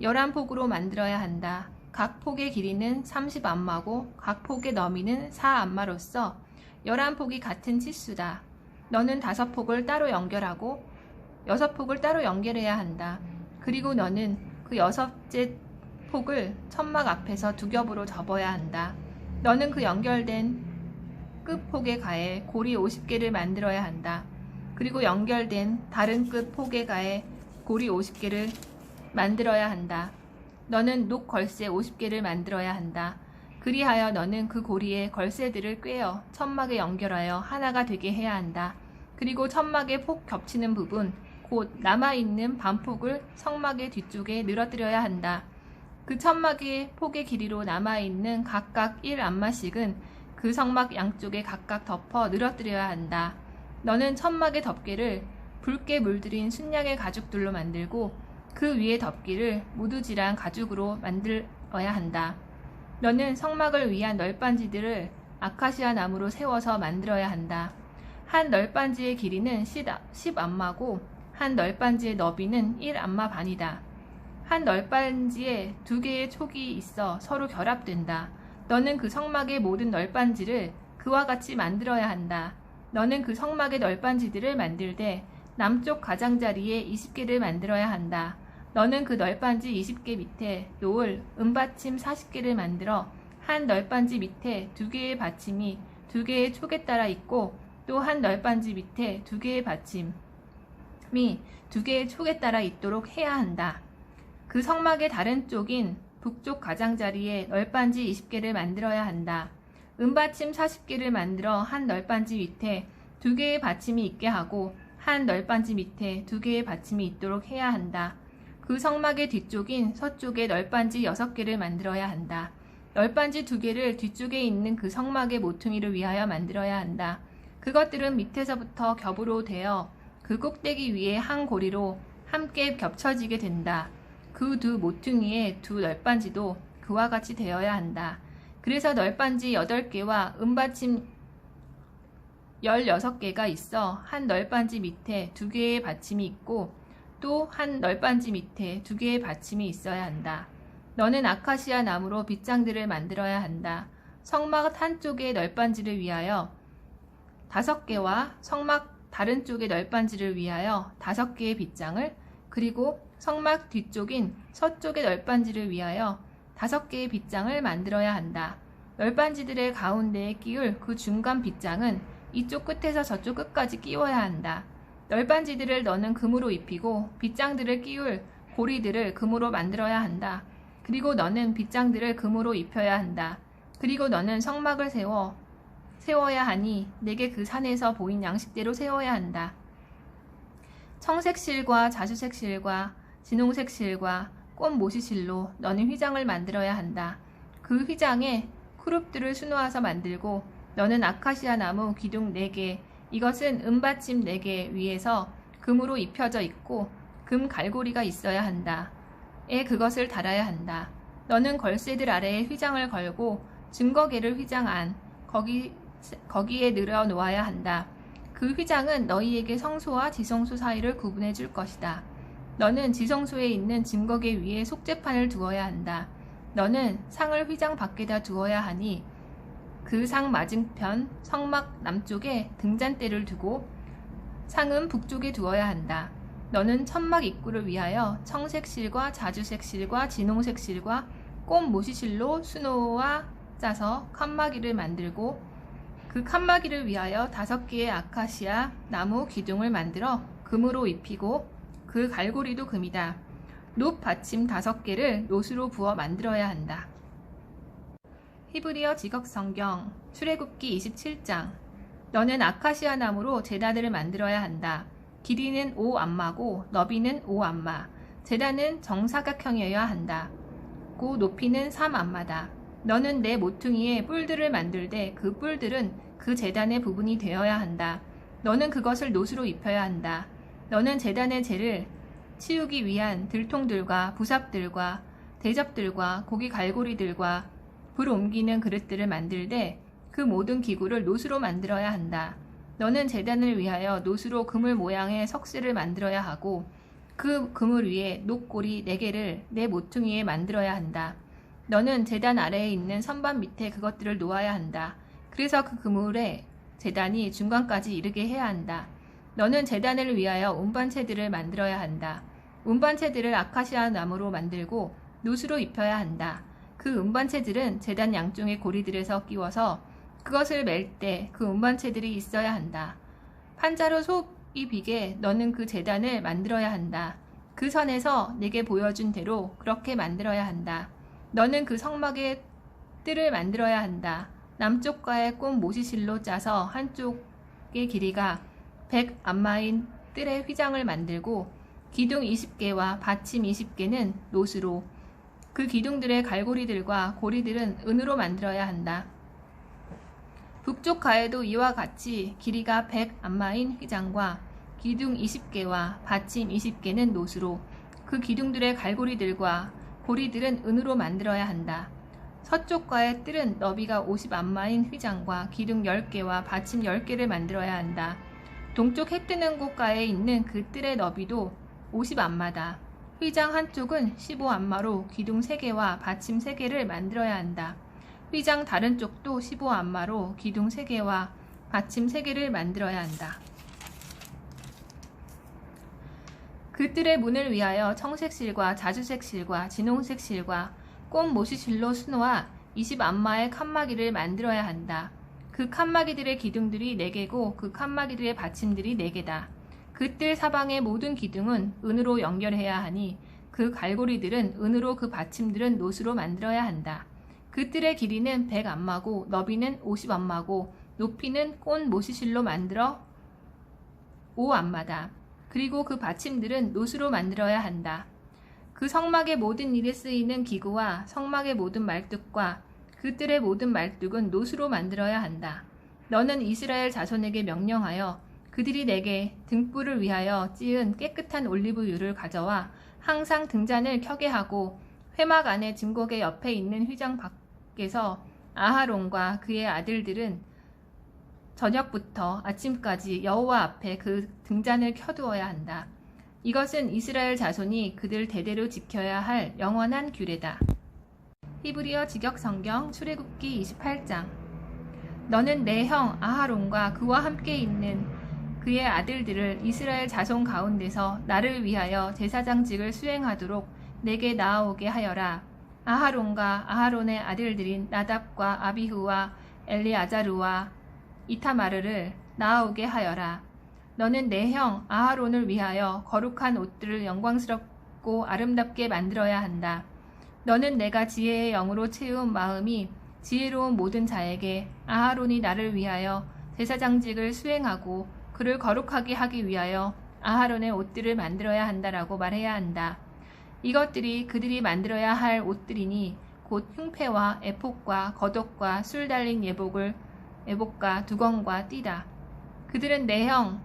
11폭으로 만들어야 한다. 각 폭의 길이는 30안마고 각 폭의 너비는 4안마로서 11폭이 같은 치수다. 너는 5폭을 따로 연결하고 6폭을 따로 연결해야 한다. 그리고 너는 그 6째 폭을 천막 앞에서 2겹으로 접어야 한다. 너는 그 연결된 끝폭의 가에 고리 50개를 만들어야 한다. 그리고 연결된 다른 끝 폭의 가에 고리 50개를 만들어야 한다. 너는 녹 걸쇠 50개를 만들어야 한다. 그리하여 너는 그 고리에 걸쇠들을 꿰어 천막에 연결하여 하나가 되게 해야 한다. 그리고 천막의 폭 겹치는 부분, 곧 남아있는 반폭을 성막의 뒤쪽에 늘어뜨려야 한다. 그 천막의 폭의 길이로 남아있는 각각 1안마씩은 그 성막 양쪽에 각각 덮어 늘어뜨려야 한다. 너는 천막의 덮개를 붉게 물들인 순양의 가죽들로 만들고 그 위에 덮기를 무드질한 가죽으로 만들어야 한다. 너는 성막을 위한 널빤지들을 아카시아 나무로 세워서 만들어야 한다. 한 널빤지의 길이는 10안마고 한 널빤지의 너비는 1안마 반이다. 한 널빤지에 2개의 촉이 있어 서로 결합된다. 너는 그 성막의 모든 널빤지를 그와 같이 만들어야 한다. 너는 그 성막의 널빤지들을 만들되 남쪽 가장자리에 20개를 만들어야 한다. 너는 그 널빤지 20개 밑에 놓을 은받침 40개를 만들어 한 널빤지 밑에 2개의 받침이 2개의 촉에 따라 있고 또 한 널빤지 밑에 2개의 받침이 2개의 촉에 따라 있도록 해야 한다. 그 성막의 다른 쪽인 북쪽 가장자리에 널빤지 20개를 만들어야 한다. 은받침 40개를 만들어 한 널빤지 밑에 2개의 받침이 있게 하고 한 널빤지 밑에 2개의 받침이 있도록 해야 한다. 그 성막의 뒤쪽인 서쪽에 널빤지 6개를 만들어야 한다. 널빤지 2개를 뒤쪽에 있는 그 성막의 모퉁이를 위하여 만들어야 한다. 그것들은 밑에서부터 겹으로 되어 그 꼭대기 위에 한 고리로 함께 겹쳐지게 된다. 그 2 모퉁이의 2 널빤지도 그와 같이 되어야 한다. 그래서 널빤지 8개와 은받침 16개가 있어 한 널빤지 밑에 2개의 받침이 있고 또 한 널빤지 밑에 2개의 받침이 있어야 한다. 너는 아카시아 나무로 빗장들을 만들어야 한다. 성막 한쪽의 널빤지를 위하여 5개와 성막 다른 쪽의 널빤지를 위하여 5개의 빗장을, 그리고 성막 뒤쪽인 서쪽의 널빤지를 위하여 5개의 빗장을 만들어야 한다. 널빤지들의 가운데에 끼울 그 중간 빗장은 이쪽 끝에서 저쪽 끝까지 끼워야 한다. 널빤지들을 너는 금으로 입히고 빗장들을 끼울 고리들을 금으로 만들어야 한다. 그리고 너는 빗장들을 금으로 입혀야 한다. 그리고 너는 성막을 세워야 하니 내게 그 산에서 보인 양식대로 세워야 한다. 청색 실과 자주색 실과 진홍색 실과 꽃 모시실로 너는 휘장을 만들어야 한다. 그 휘장에 크룹들을 수놓아서 만들고 너는 아카시아 나무 기둥 4개, 이것은 은받침 4개 위에서 금으로 입혀져 있고 금 갈고리가 있어야 한다. 에 그것을 달아야 한다. 너는 걸쇠들 아래에 휘장을 걸고 증거계를 휘장 안 거기에 늘어 놓아야 한다. 그 휘장은 너희에게 성소와 지성소 사이를 구분해 줄 것이다. 너는 지성소에 있는 증거계 위에 속죄판을 두어야 한다. 너는 상을 휘장 밖에다 두어야 하니 그 상 맞은편 성막 남쪽에 등잔대를 두고 상은 북쪽에 두어야 한다. 너는 천막 입구를 위하여 청색 실과 자주색 실과 진홍색 실과 꽃 모시실로 수놓아 짜서 칸막이를 만들고 그 칸막이를 위하여 5개의 아카시아 나무 기둥을 만들어 금으로 입히고 그 갈고리도 금이다. 놋 받침 5개를 놋으로 부어 만들어야 한다. 히브리어 직역성경 출애굽기 27장. 너는 아카시아 나무로 제단을 만들어야 한다. 길이는 5안마고 너비는 5안마. 제단은 정사각형이어야 한다. 고 높이는 3안마다. 너는 내 모퉁이에 뿔들을 만들되 그 뿔들은 그 제단의 부분이 되어야 한다. 너는 그것을 놋으로 입혀야 한다. 너는 제단의 재를 치우기 위한 들통들과 부삽들과 대접들과 고기 갈고리들과 불 옮기는 그릇들을 만들되 그 모든 기구를 놋으로 만들어야 한다. 너는 제단을 위하여 놋으로 그물 모양의 석쇠를 만들어야 하고 그 그물 위에 놋고리 4개를 내 모퉁이에 만들어야 한다. 너는 제단 아래에 있는 선반 밑에 그것들을 놓아야 한다. 그래서 그 그물에 제단이 중간까지 이르게 해야 한다. 너는 제단을 위하여 운반체들을 만들어야 한다. 운반체들을 아카시아 나무로 만들고 놋으로 입혀야 한다. 그 운반체들은 제단 양쪽의 고리들에서 끼워서 그것을 맬 때 그 운반체들이 있어야 한다. 판자로 속이 비게 너는 그 제단을 만들어야 한다. 그 선에서 내게 보여준 대로 그렇게 만들어야 한다. 너는 그 성막에 뜰을 만들어야 한다. 남쪽과의 꽃 모시실로 짜서 한쪽의 길이가 100안마인 뜰의 휘장을 만들고 기둥 20개와 받침 20개는 놋으로 그 기둥들의 갈고리들과 고리들은 은으로 만들어야 한다. 북쪽 가에도 이와 같이 길이가 100안마인 휘장과 기둥 20개와 받침 20개는 놋으로 그 기둥들의 갈고리들과 고리들은 은으로 만들어야 한다. 서쪽과의 뜰은 너비가 50안마인 휘장과 기둥 10개와 받침 10개를 만들어야 한다. 동쪽 해 뜨는 곳가에 있는 그 뜰의 너비도 50안마다. 휘장 한쪽은 15안마로 기둥 3개와 받침 3개를 만들어야 한다. 휘장 다른 쪽도 15안마로 기둥 3개와 받침 3개를 만들어야 한다. 그 뜰의 문을 위하여 청색 실과 자주색 실과 진홍색 실과 꽃 모시실로 수놓아 20안마의 칸막이를 만들어야 한다. 그 칸막이들의 기둥들이 4개고 그 칸막이들의 받침들이 4개다. 그 뜰 사방의 모든 기둥은 은으로 연결해야 하니 그 갈고리들은 은으로 그 받침들은 놋으로 만들어야 한다. 그 뜰의 길이는 100안마고 너비는 50안마고 높이는 꽃 모시실로 만들어 5안마다. 그리고 그 받침들은 놋으로 만들어야 한다. 그 성막의 모든 일에 쓰이는 기구와 성막의 모든 말뚝과 그 뜰의 모든 말뚝은 놋으로 만들어야 한다. 너는 이스라엘 자손에게 명령하여 그들이 내게 등불을 위하여 찌은 깨끗한 올리브유를 가져와 항상 등잔을 켜게 하고 회막 안에 증거계 옆에 있는 휘장 밖에서 아하론과 그의 아들들은 저녁부터 아침까지 여호와 앞에 그 등잔을 켜두어야 한다. 이것은 이스라엘 자손이 그들 대대로 지켜야 할 영원한 규례다. 히브리어 직역성경 출애굽기 28장. 너는 내 형 아하론과 그와 함께 있는 그의 아들들을 이스라엘 자손 가운데서 나를 위하여 제사장직을 수행하도록 내게 나아오게 하여라. 아하론과 아하론의 아들들인 나답과 아비후와 엘리아자르와 이타마르를 나아오게 하여라. 너는 내 형 아하론을 위하여 거룩한 옷들을 영광스럽고 아름답게 만들어야 한다. 너는 내가 지혜의 영으로 채운 마음이 지혜로운 모든 자에게 아하론이 나를 위하여 제사장직을 수행하고 그를 거룩하게 하기 위하여 아하론의 옷들을 만들어야 한다라고 말해야 한다. 이것들이 그들이 만들어야 할 옷들이니 곧 흉패와 에봇과 겉옷과 술 달린 예복과 두건과 띠다. 그들은 내 형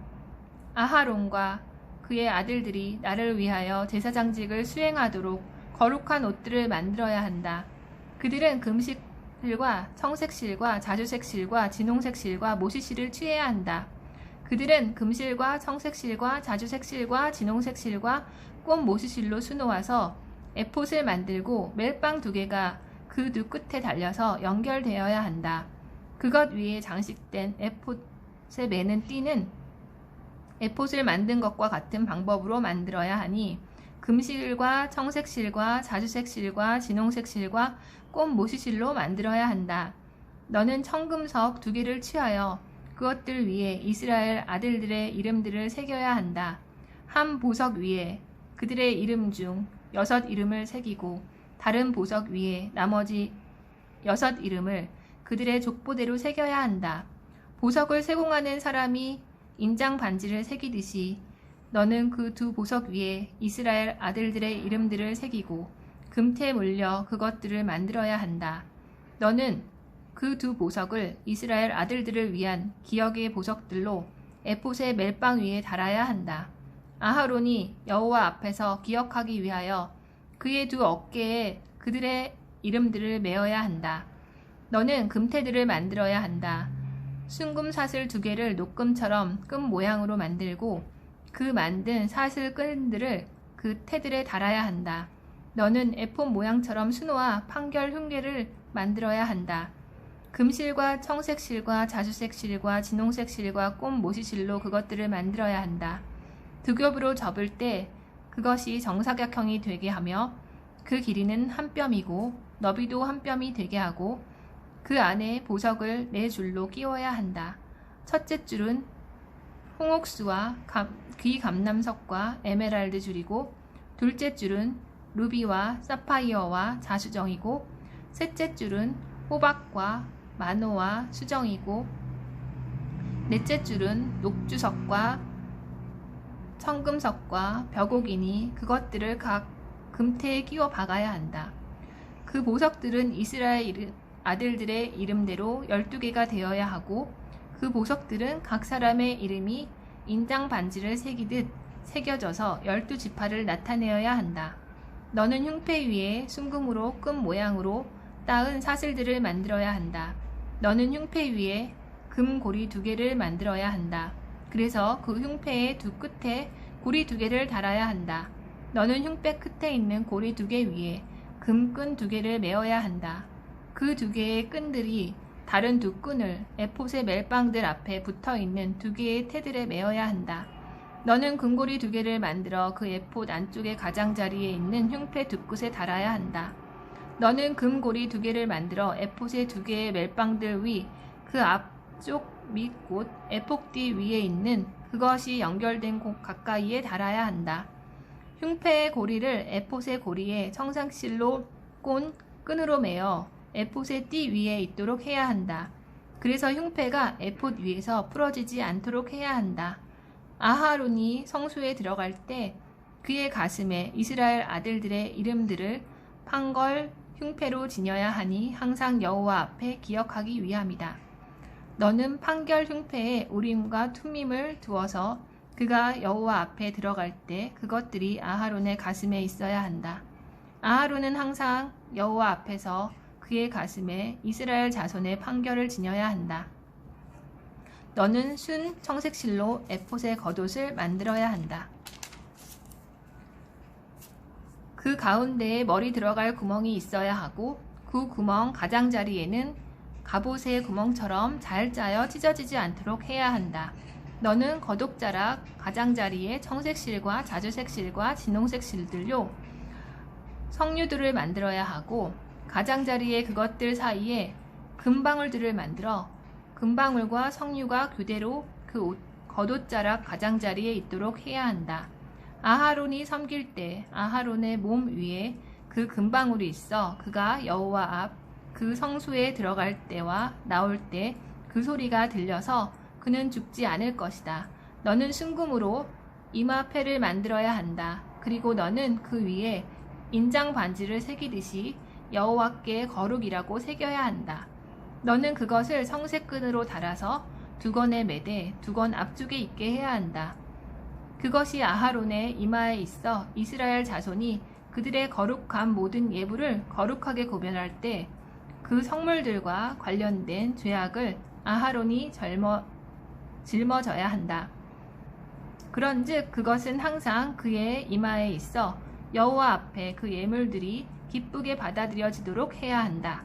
아하론과 그의 아들들이 나를 위하여 제사장직을 수행하도록 거룩한 옷들을 만들어야 한다. 그들은 금실과 청색실과 자주색실과 진홍색실과 모시실을 취해야 한다. 그들은 금실과 청색실과 자주색실과 진홍색실과 꽃 모시실로 수놓아서 에봇을 만들고 멜빵 2개가 그 두 끝에 달려서 연결되어야 한다. 그것 위에 장식된 에봇에 매는 띠는 에봇을 만든 것과 같은 방법으로 만들어야 하니 금실과 청색실과 자주색실과 진홍색실과 꽃 모시실로 만들어야 한다. 너는 청금석 2개를 취하여 그것들 위에 이스라엘 아들들의 이름들을 새겨야 한다. 한 보석 위에 그들의 이름 중 6 이름을 새기고 다른 보석 위에 나머지 6 이름을 그들의 족보대로 새겨야 한다. 보석을 세공하는 사람이 인장 반지를 새기듯이 너는 그 2 보석 위에 이스라엘 아들들의 이름들을 새기고 금태에 몰려 그것들을 만들어야 한다. 너는 그 2 보석을 이스라엘 아들들을 위한 기억의 보석들로 에봇의 멜빵 위에 달아야 한다. 아하론이 여호와 앞에서 기억하기 위하여 그의 2 어깨에 그들의 이름들을 메어야 한다. 너는 금태들을 만들어야 한다. 순금 사슬 2개를 녹금처럼 끈 모양으로 만들고 그 만든 사슬 끈들을 그 태들에 달아야 한다. 너는 에봇 모양처럼 수놓아 판결 흉계를 만들어야 한다. 금실과 청색실과 자주색실과 진홍색실과 꽃 모시실로 그것들을 만들어야 한다. 2 겹으로 접을 때 그것이 정사각형이 되게 하며 그 길이는 1뼘이고 너비도 1뼘이 되게 하고 그 안에 보석을 4줄로 끼워야 한다. 첫째 줄은 홍옥수와 귀감남석과 에메랄드 줄이고 둘째 줄은 루비와 사파이어와 자수정이고 셋째 줄은 호박과 마노와 수정이고 넷째 줄은 녹주석과 청금석과 벽옥이니 그것들을 각 금태에 끼워 박아야 한다. 그 보석들은 이스라엘 아들들의 이름대로 12개가 되어야 하고 그 보석들은 각 사람의 이름이 인장 반지를 새기듯 새겨져서 12지파를 나타내어야 한다. 너는 흉패 위에 순금으로 끈 모양으로 따은 사슬들을 만들어야 한다. 너는 흉패 위에 금고리 2개를 만들어야 한다. 그래서 그 흉패의 2 끝에 고리 2개를 달아야 한다. 너는 흉패 끝에 있는 고리 2개 위에 금끈 2개를 메어야 한다. 그 2개의 끈들이 다른 2 끈을 에봇의 멜빵들 앞에 붙어있는 2개의 태들에 메어야 한다. 너는 금고리 2개를 만들어 그 에봇 안쪽의 가장자리에 있는 흉패 2 끝에 달아야 한다. 너는 금고리 2개를 만들어 에봇의 2개의 멜빵들 위 그 앞쪽 및 곧 에봇띠 위에 있는 그것이 연결된 곳 가까이에 달아야 한다. 흉패의 고리를 에봇의 고리에 청색실로 꼰 끈으로 매어 에봇의 띠 위에 있도록 해야 한다. 그래서 흉패가 에봇 위에서 풀어지지 않도록 해야 한다. 아하론이 성소에 들어갈 때 그의 가슴에 이스라엘 아들들의 이름들을 판걸 흉패로 지녀야 하니 항상 여호와 앞에 기억하기 위함이다. 너는 판결 흉패에 우림과 툼밈을 두어서 그가 여호와 앞에 들어갈 때 그것들이 아하론의 가슴에 있어야 한다. 아하론은 항상 여호와 앞에서 그의 가슴에 이스라엘 자손의 판결을 지녀야 한다. 너는 순 청색실로 에봇의 겉옷을 만들어야 한다. 그 가운데에 머리 들어갈 구멍이 있어야 하고 그 구멍 가장자리에는 갑옷의 구멍처럼 잘 짜여 찢어지지 않도록 해야 한다. 너는 겉옷자락 가장자리에 청색실과 자주색실과 진홍색실들로 성류들을 만들어야 하고 가장자리에 그것들 사이에 금방울들을 만들어 금방울과 성류가 교대로 그 겉옷자락 가장자리에 있도록 해야 한다. 아하론이 섬길 때 아하론의 몸 위에 그 금방울이 있어 그가 여호와 앞 그 성소에 들어갈 때와 나올 때 그 소리가 들려서 그는 죽지 않을 것이다. 너는 순금으로 이마패를 만들어야 한다. 그리고 너는 그 위에 인장 반지를 새기듯이 여호와께 거룩이라고 새겨야 한다. 너는 그것을 성색끈으로 달아서 두건에 매되 두건 앞쪽에 있게 해야 한다. 그것이 아하론의 이마에 있어 이스라엘 자손이 그들의 거룩한 모든 예물을 거룩하게 구별할 때 그 성물들과 관련된 죄악을 아하론이 짊어져야 한다. 그런즉 그것은 항상 그의 이마에 있어 여호와 앞에 그 예물들이 기쁘게 받아들여지도록 해야 한다.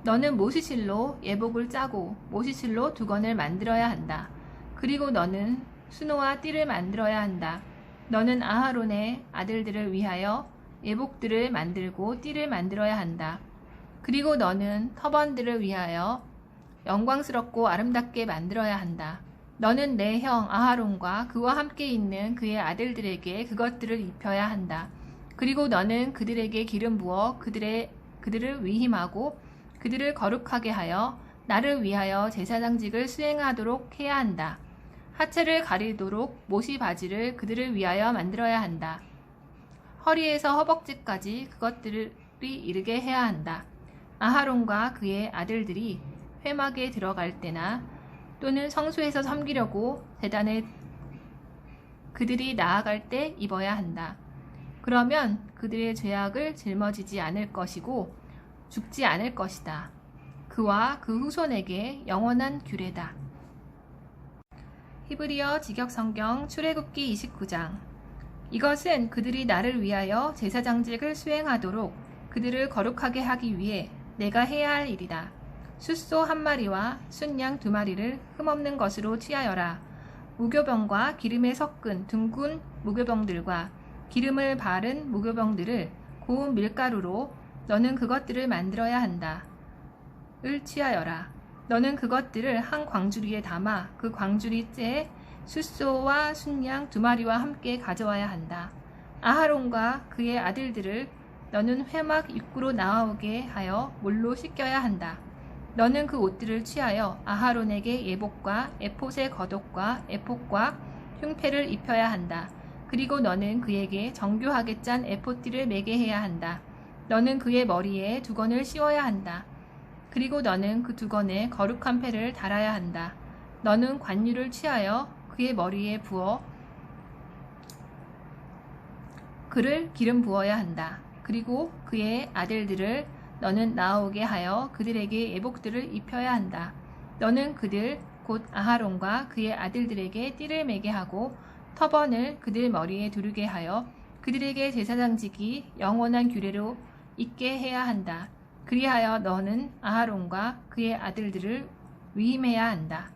너는 모시실로 예복을 짜고 모시실로 두건을 만들어야 한다. 그리고 너는 수노와 띠를 만들어야 한다. 너는 아하론의 아들들을 위하여 예복들을 만들고 띠를 만들어야 한다. 그리고 너는 터번들을 위하여 영광스럽고 아름답게 만들어야 한다. 너는 내 형 아하론과 그와 함께 있는 그의 아들들에게 그것들을 입혀야 한다. 그리고 너는 그들에게 기름 부어 그들을 위임하고 그들을 거룩하게 하여 나를 위하여 제사장직을 수행하도록 해야 한다. 하체를 가리도록 모시 바지를 그들을 위하여 만들어야 한다. 허리에서 허벅지까지 그것들이 이르게 해야 한다. 아하론과 그의 아들들이 회막에 들어갈 때나 또는 성소에서 섬기려고 제단에 그들이 나아갈 때 입어야 한다. 그러면 그들의 죄악을 짊어지지 않을 것이고 죽지 않을 것이다. 그와 그 후손에게 영원한 규례다. 히브리어 직역성경 출애굽기 29장. 이것은 그들이 나를 위하여 제사장직을 수행하도록 그들을 거룩하게 하기 위해 내가 해야 할 일이다. 숫소 한 마리와 순양 두 마리를 흠없는 것으로 취하여라. 무교병과 기름에 섞은 둥근 무교병들과 기름을 바른 무교병들을 고운 밀가루로 너는 그것들을 만들어야 한다. 을 취하여라. 너는 그것들을 한 광주리에 담아 그 광주리째에 숫소와 순양 두 마리와 함께 가져와야 한다. 아하론과 그의 아들들을 너는 회막 입구로 나오게 하여 물로 씻겨야 한다. 너는 그 옷들을 취하여 아하론에게 예복과 에봇의 겉옷과 에봇과 흉패를 입혀야 한다. 그리고 너는 그에게 정교하게 짠 에봇띠를 매게 해야 한다. 너는 그의 머리에 두건을 씌워야 한다. 그리고 너는 그 두건에 거룩한 패를 달아야 한다. 너는 관유를 취하여 그의 머리에 부어 그를 기름 부어야 한다. 그리고 그의 아들들을 너는 나오게 하여 그들에게 예복들을 입혀야 한다. 너는 그들 곧 아하론과 그의 아들들에게 띠를 매게 하고 터번을 그들 머리에 두르게 하여 그들에게 제사장직이 영원한 규례로 있게 해야 한다. 그리하여 너는 아하론과 그의 아들들을 위임해야 한다.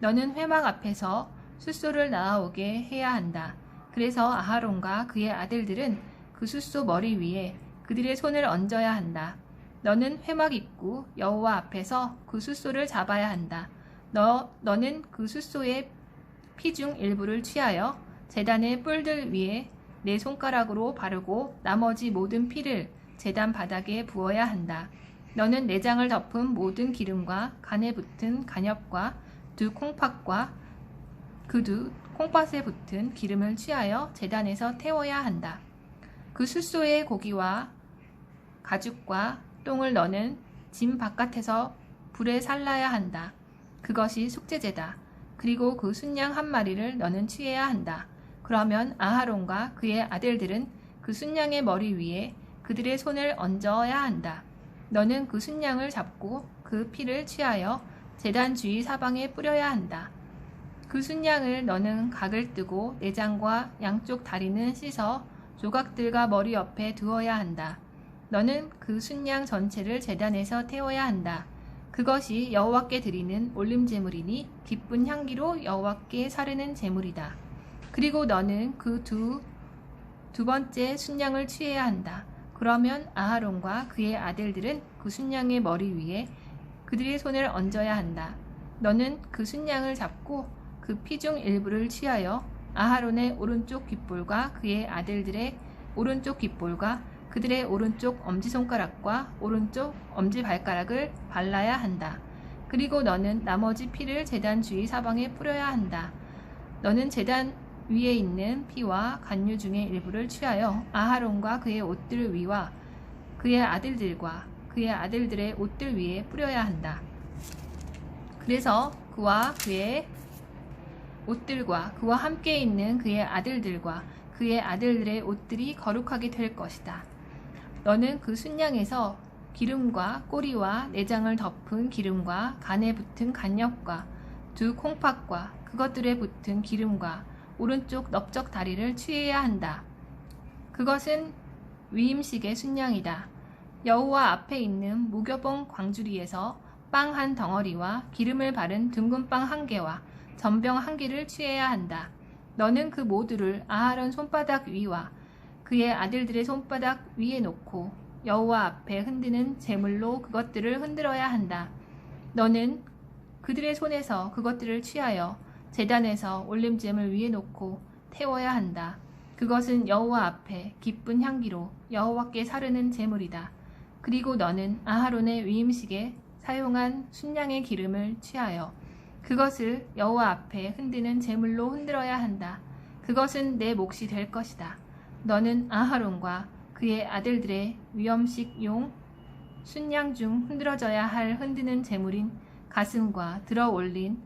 너는 회막 앞에서 숫소를 나아오게 해야 한다. 그래서 아하론과 그의 아들들은 그 숫소 머리 위에 그들의 손을 얹어야 한다. 너는 회막 입구 여호와 앞에서 그 숫소를 잡아야 한다. 너는 그 숫소의 피 중 일부를 취하여 제단의 뿔들 위에 내 손가락으로 바르고 나머지 모든 피를 제단 바닥에 부어야 한다. 너는 내장을 덮은 모든 기름과 간에 붙은 간엽과 두 콩팥과 그 두 콩팥에 붙은 기름을 취하여 제단에서 태워야 한다. 그 숫소의 고기와 가죽과 똥을 너는 짐 바깥에서 불에 살라야 한다. 그것이 속죄제다. 그리고 그 순양 한 마리를 너는 취해야 한다. 그러면 아하론과 그의 아들들은 그 순양의 머리 위에 그들의 손을 얹어야 한다. 너는 그 순양을 잡고 그 피를 취하여 제단 주위 사방에 뿌려야 한다. 그 순양을 너는 각을 뜨고 내장과 양쪽 다리는 씻어 조각들과 머리 옆에 두어야 한다. 너는 그 순양 전체를 제단에서 태워야 한다. 그것이 여호와께 드리는 올림제물이니 기쁜 향기로 여호와께 사르는 제물이다. 그리고 너는 그 두 번째 순양을 취해야 한다. 그러면 아하론과 그의 아들들은 그 순양의 머리 위에 그들의 손을 얹어야 한다. 너는 그 순양을 잡고 그 피 중 일부를 취하여 아하론의 오른쪽 귓볼과 그의 아들들의 오른쪽 귓볼과 그들의 오른쪽 엄지손가락과 오른쪽 엄지발가락을 발라야 한다. 그리고 너는 나머지 피를 제단 주위 사방에 뿌려야 한다. 너는 제단 위에 있는 피와 간류 중의 일부를 취하여 아하론과 그의 옷들 위와 그의 아들들과 그의 아들들의 옷들 위에 뿌려야 한다. 그래서 그와 그의 옷들과 그와 함께 있는 그의 아들들과 그의 아들들의 옷들이 거룩하게 될 것이다. 너는 그 순양에서 기름과 꼬리와 내장을 덮은 기름과 간에 붙은 간엽과 두 콩팥과 그것들에 붙은 기름과 오른쪽 넓적 다리를 취해야 한다. 그것은 위임식의 순양이다. 여호와 앞에 있는 무교봉 광주리에서 빵 한 덩어리와 기름을 바른 둥근 빵 한 개와 전병 한 개를 취해야 한다. 너는 그 모두를 아하론 손바닥 위와 그의 아들들의 손바닥 위에 놓고 여호와 앞에 흔드는 제물로 그것들을 흔들어야 한다. 너는 그들의 손에서 그것들을 취하여 제단에서 올림제물 위에 놓고 태워야 한다. 그것은 여호와 앞에 기쁜 향기로 여호와께 사르는 제물이다. 그리고 너는 아하론의 위임식에 사용한 순양의 기름을 취하여 그것을 여호와 앞에 흔드는 제물로 흔들어야 한다. 그것은 내 몫이 될 것이다. 너는 아하론과 그의 아들들의 위엄식용 순양 중 흔들어져야 할 흔드는 제물인 가슴과 들어 올린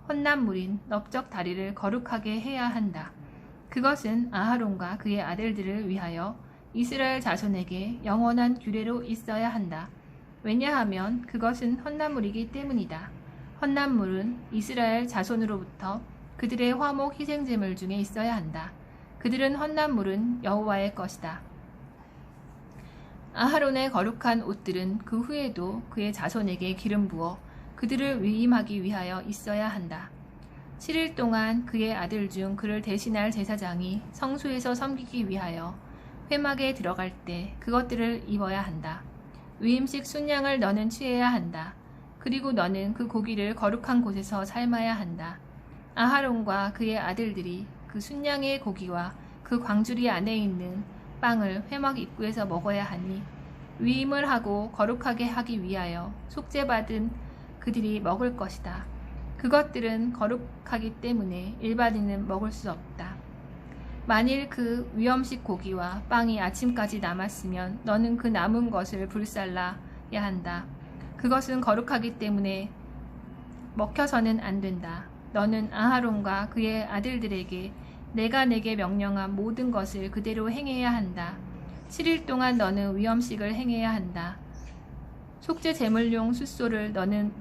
혼납물인 넓적 다리를 거룩하게 해야 한다. 그것은 아하론과 그의 아들들을 위하여 이스라엘 자손에게 영원한 규례로 있어야 한다. 왜냐하면 그것은 헌납물이기 때문이다. 헌납물은 이스라엘 자손으로부터 그들의 화목 희생제물 중에 있어야 한다. 그들은 헌납물은 여호와의 것이다. 아하론의 거룩한 옷들은 그 후에도 그의 자손에게 기름 부어 그들을 위임하기 위하여 있어야 한다. 7일 동안 그의 아들 중 그를 대신할 제사장이 성소에서 섬기기 위하여 회막에 들어갈 때 그것들을 입어야 한다. 위임식 순양을 너는 취해야 한다. 그리고 너는 그 고기를 거룩한 곳에서 삶아야 한다. 아하론과 그의 아들들이 그 순양의 고기와 그 광주리 안에 있는 빵을 회막 입구에서 먹어야 하니 위임을 하고 거룩하게 하기 위하여 속죄받은 그들이 먹을 것이다. 그것들은 거룩하기 때문에 일반인은 먹을 수 없다. 만일 그 위엄식 고기와 빵이 아침까지 남았으면 너는 그 남은 것을 불살라야 한다. 그것은 거룩하기 때문에 먹혀서는 안 된다. 너는 아하론과 그의 아들들에게 내가 내게 명령한 모든 것을 그대로 행해야 한다. 7일 동안 너는 위엄식을 행해야 한다. 속죄 제물용 숫소를 너는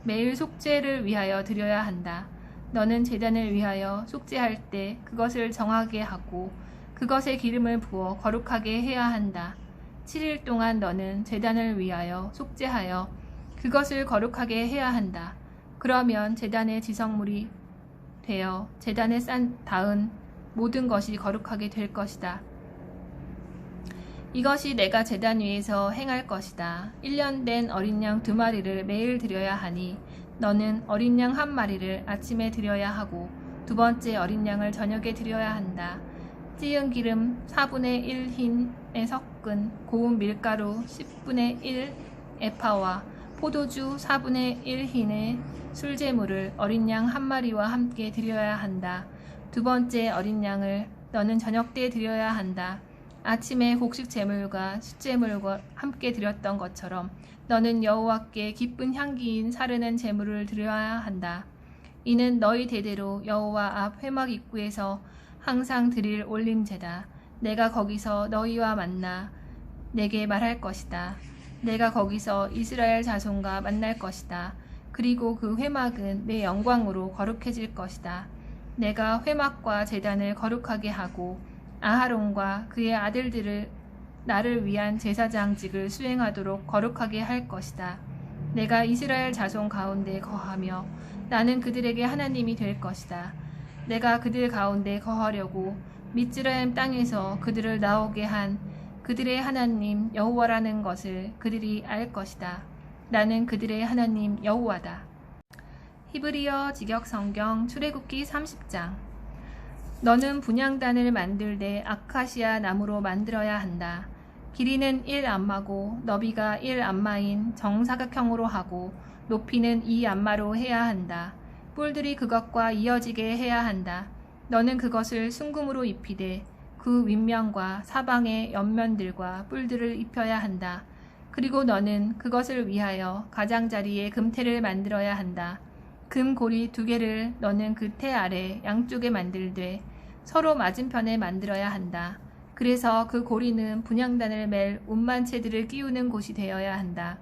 매일 속죄를 위하여 드려야 한다. 너는 제단을 위하여 속죄할 때 그것을 정하게 하고 그것에 기름을 부어 거룩하게 해야 한다. 7일 동안 너는 제단을 위하여 속죄하여 그것을 거룩하게 해야 한다. 그러면 제단의 지성물이 되어 제단에 닿은 모든 것이 거룩하게 될 것이다. 이것이 내가 제단 위에서 행할 것이다. 1년 된 어린 양 2마리를 매일 드려야 하니 너는 어린 양 1마리를 아침에 드려야 하고 두 번째 어린 양을 저녁에 드려야 한다. 찌은 기름 4분의 1 흰에 섞은 고운 밀가루 10분의 1 에파와 포도주 4분의 1 흰의 술제물을 어린 양 1마리와 함께 드려야 한다. 두 번째 어린 양을 너는 저녁 때 드려야 한다. 아침에 곡식 제물과 숫제물과 함께 드렸던 것처럼 너는 여호와께 기쁜 향기인 사르는 제물을 드려야 한다. 이는 너희 대대로 여호와 앞 회막 입구에서 항상 드릴 올림제다. 내가 거기서 너희와 만나 내게 말할 것이다. 내가 거기서 이스라엘 자손과 만날 것이다. 그리고 그 회막은 내 영광으로 거룩해질 것이다. 내가 회막과 제단을 거룩하게 하고 아하론과 그의 아들들을 나를 위한 제사장직을 수행하도록 거룩하게 할 것이다. 내가 이스라엘 자손 가운데 거하며 나는 그들에게 하나님이 될 것이다. 내가 그들 가운데 거하려고 미즈라임 땅에서 그들을 나오게 한 그들의 하나님 여호와라는 것을 그들이 알 것이다. 나는 그들의 하나님 여호와다. 히브리어 직역성경 출애굽기 30장. 너는 분향단을 만들되 아카시아 나무로 만들어야 한다. 길이는 1안마고 너비가 1안마인 정사각형으로 하고 높이는 2안마로 해야 한다. 뿔들이 그것과 이어지게 해야 한다. 너는 그것을 순금으로 입히되 그 윗면과 사방의 옆면들과 뿔들을 입혀야 한다. 그리고 너는 그것을 위하여 가장자리에 금태를 만들어야 한다. 금고리 2개를 너는 그 태 아래 양쪽에 만들되 서로 맞은편에 만들어야 한다. 그래서 그 고리는 분향단을 맬 운반체들을 끼우는 곳이 되어야 한다.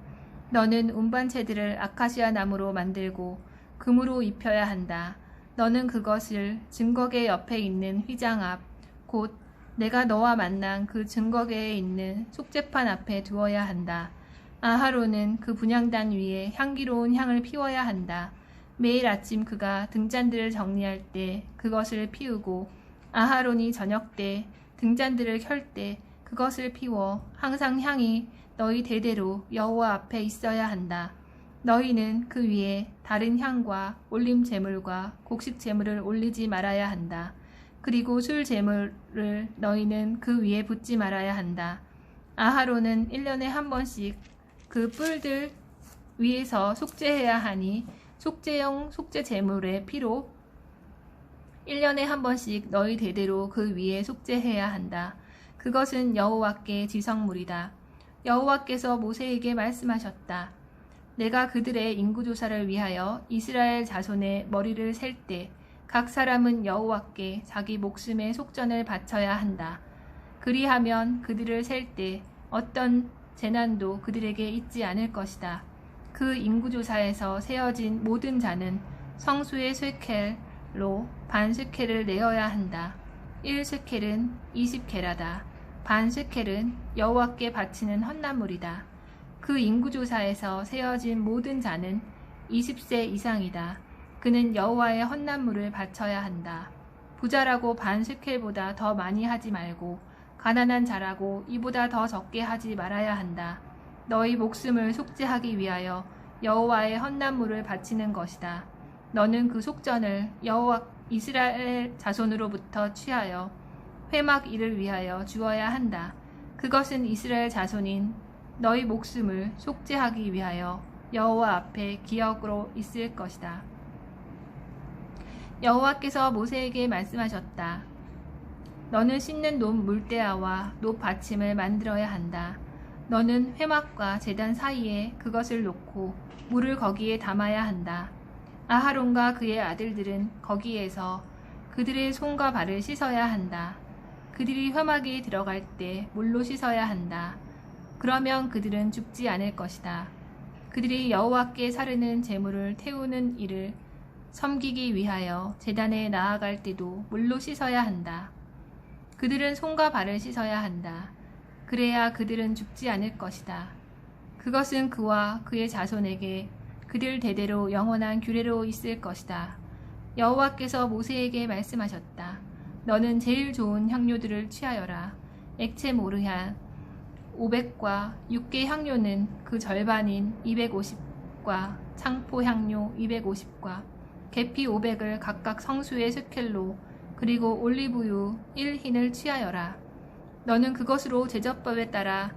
너는 운반체들을 아카시아 나무로 만들고 금으로 입혀야 한다. 너는 그것을 증거계 옆에 있는 휘장 앞, 곧 내가 너와 만난 그 증거계에 있는 속죄판 앞에 두어야 한다. 아하론은 그 분향단 위에 향기로운 향을 피워야 한다. 매일 아침 그가 등잔들을 정리할 때 그것을 피우고 아하론이 저녁 때 등잔들을 켤 때 그것을 피워 항상 향이 너희 대대로 여호와 앞에 있어야 한다. 너희는 그 위에 다른 향과 올림 제물과 곡식 제물을 올리지 말아야 한다. 그리고 술 제물을 너희는 그 위에 붓지 말아야 한다. 아하론은 1년에 한 번씩 그 뿔들 위에서 속죄해야 하니 속죄용 속죄 제물의 피로 1년에 한 번씩 너희 대대로 그 위에 속죄해야 한다. 그것은 여호와께 지성물이다. 여호와께서 모세에게 말씀하셨다. 내가 그들의 인구조사를 위하여 이스라엘 자손의 머리를 셀 때 각 사람은 여호와께 자기 목숨의 속전을 바쳐야 한다. 그리하면 그들을 셀 때 어떤 재난도 그들에게 있지 않을 것이다. 그 인구조사에서 세어진 모든 자는 성수의 쇠켈로 반 쇠켈을 내어야 한다. 1쇠켈은 20게라다. 반 쇠켈은 여호와께 바치는 헌나물이다. 그 인구조사에서 세어진 모든 자는 20세 이상이다. 그는 여호와의 헌나물을 바쳐야 한다. 부자라고 반 쇠켈보다 더 많이 하지 말고 가난한 자라고 이보다 더 적게 하지 말아야 한다. 너희 목숨을 속죄하기 위하여 여호와의 헌나물을 바치는 것이다. 너는 그 속전을 여호와 이스라엘 자손으로부터 취하여 회막 일을 위하여 주어야 한다. 그것은 이스라엘 자손인 너희 목숨을 속죄하기 위하여 여호와 앞에 기억으로 있을 것이다. 여호와께서 모세에게 말씀하셨다. 너는 씻는 높 물대야와 높 받침을 만들어야 한다. 너는 회막과 제단 사이에 그것을 놓고 물을 거기에 담아야 한다. 아하론과 그의 아들들은 거기에서 그들의 손과 발을 씻어야 한다. 그들이 회막에 들어갈 때 물로 씻어야 한다. 그러면 그들은 죽지 않을 것이다. 그들이 여호와께 사르는 제물을 태우는 일을 섬기기 위하여 제단에 나아갈 때도 물로 씻어야 한다. 그들은 손과 발을 씻어야 한다. 그래야 그들은 죽지 않을 것이다. 그것은 그와 그의 자손에게 그들 대대로 영원한 규례로 있을 것이다. 여호와께서 모세에게 말씀하셨다. 너는 제일 좋은 향료들을 취하여라. 액체 모르향 500과 육개 향료는 그 절반인 250과 창포 향료 250과 계피 500을 각각 성수의 쇠켈로 그리고 올리브유 1흰을 취하여라. 너는 그것으로 제접법에 따라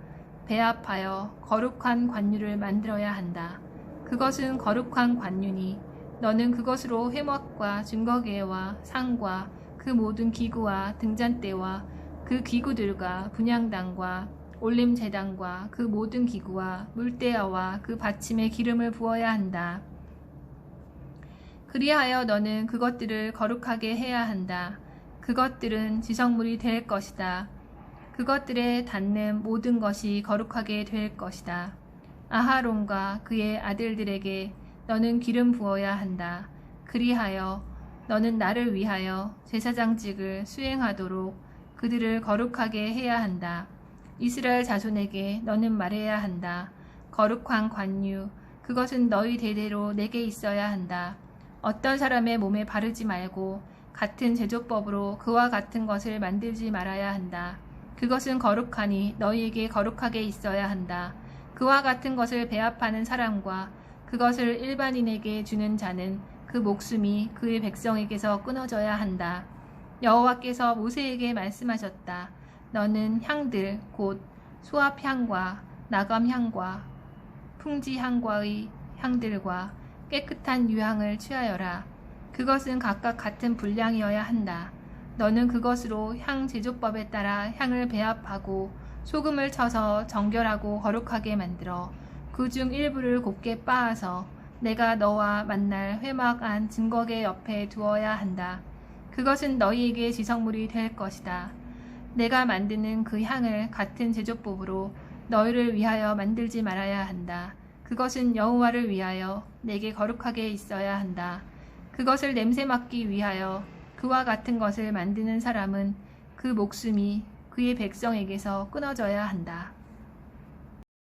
배합하여 거룩한 관유를 만들어야 한다. 그것은 거룩한 관유니 너는 그것으로 회막과 증거계와 상과 그 모든 기구와 등잔대와 그 기구들과 분향단과 올림제단과 그 모든 기구와 물대야와 그 받침에 기름을 부어야 한다. 그리하여 너는 그것들을 거룩하게 해야 한다. 그것들은 지성물이 될 것이다. 그것들에 닿는 모든 것이 거룩하게 될 것이다. 아하론과 그의 아들들에게 너는 기름 부어야 한다. 그리하여 너는 나를 위하여 제사장직을 수행하도록 그들을 거룩하게 해야 한다. 이스라엘 자손에게 너는 말해야 한다. 거룩한 관유, 그것은 너희 대대로 내게 있어야 한다. 어떤 사람의 몸에 바르지 말고 같은 제조법으로 그와 같은 것을 만들지 말아야 한다. 그것은 거룩하니 너희에게 거룩하게 있어야 한다. 그와 같은 것을 배합하는 사람과 그것을 일반인에게 주는 자는 그 목숨이 그의 백성에게서 끊어져야 한다. 여호와께서 모세에게 말씀하셨다. 너는 향들 곧 수압향과 나감향과 풍지향과의 향들과 깨끗한 유향을 취하여라. 그것은 각각 같은 분량이어야 한다. 너는 그것으로 향 제조법에 따라 향을 배합하고 소금을 쳐서 정결하고 거룩하게 만들어 그 중 일부를 곱게 빻아서 내가 너와 만날 회막 안 증거계 옆에 두어야 한다. 그것은 너희에게 지성물이 될 것이다. 내가 만드는 그 향을 같은 제조법으로 너희를 위하여 만들지 말아야 한다. 그것은 여호와를 위하여 내게 거룩하게 있어야 한다. 그것을 냄새 맡기 위하여 그와 같은 것을 만드는 사람은 그 목숨이 그의 백성에게서 끊어져야 한다.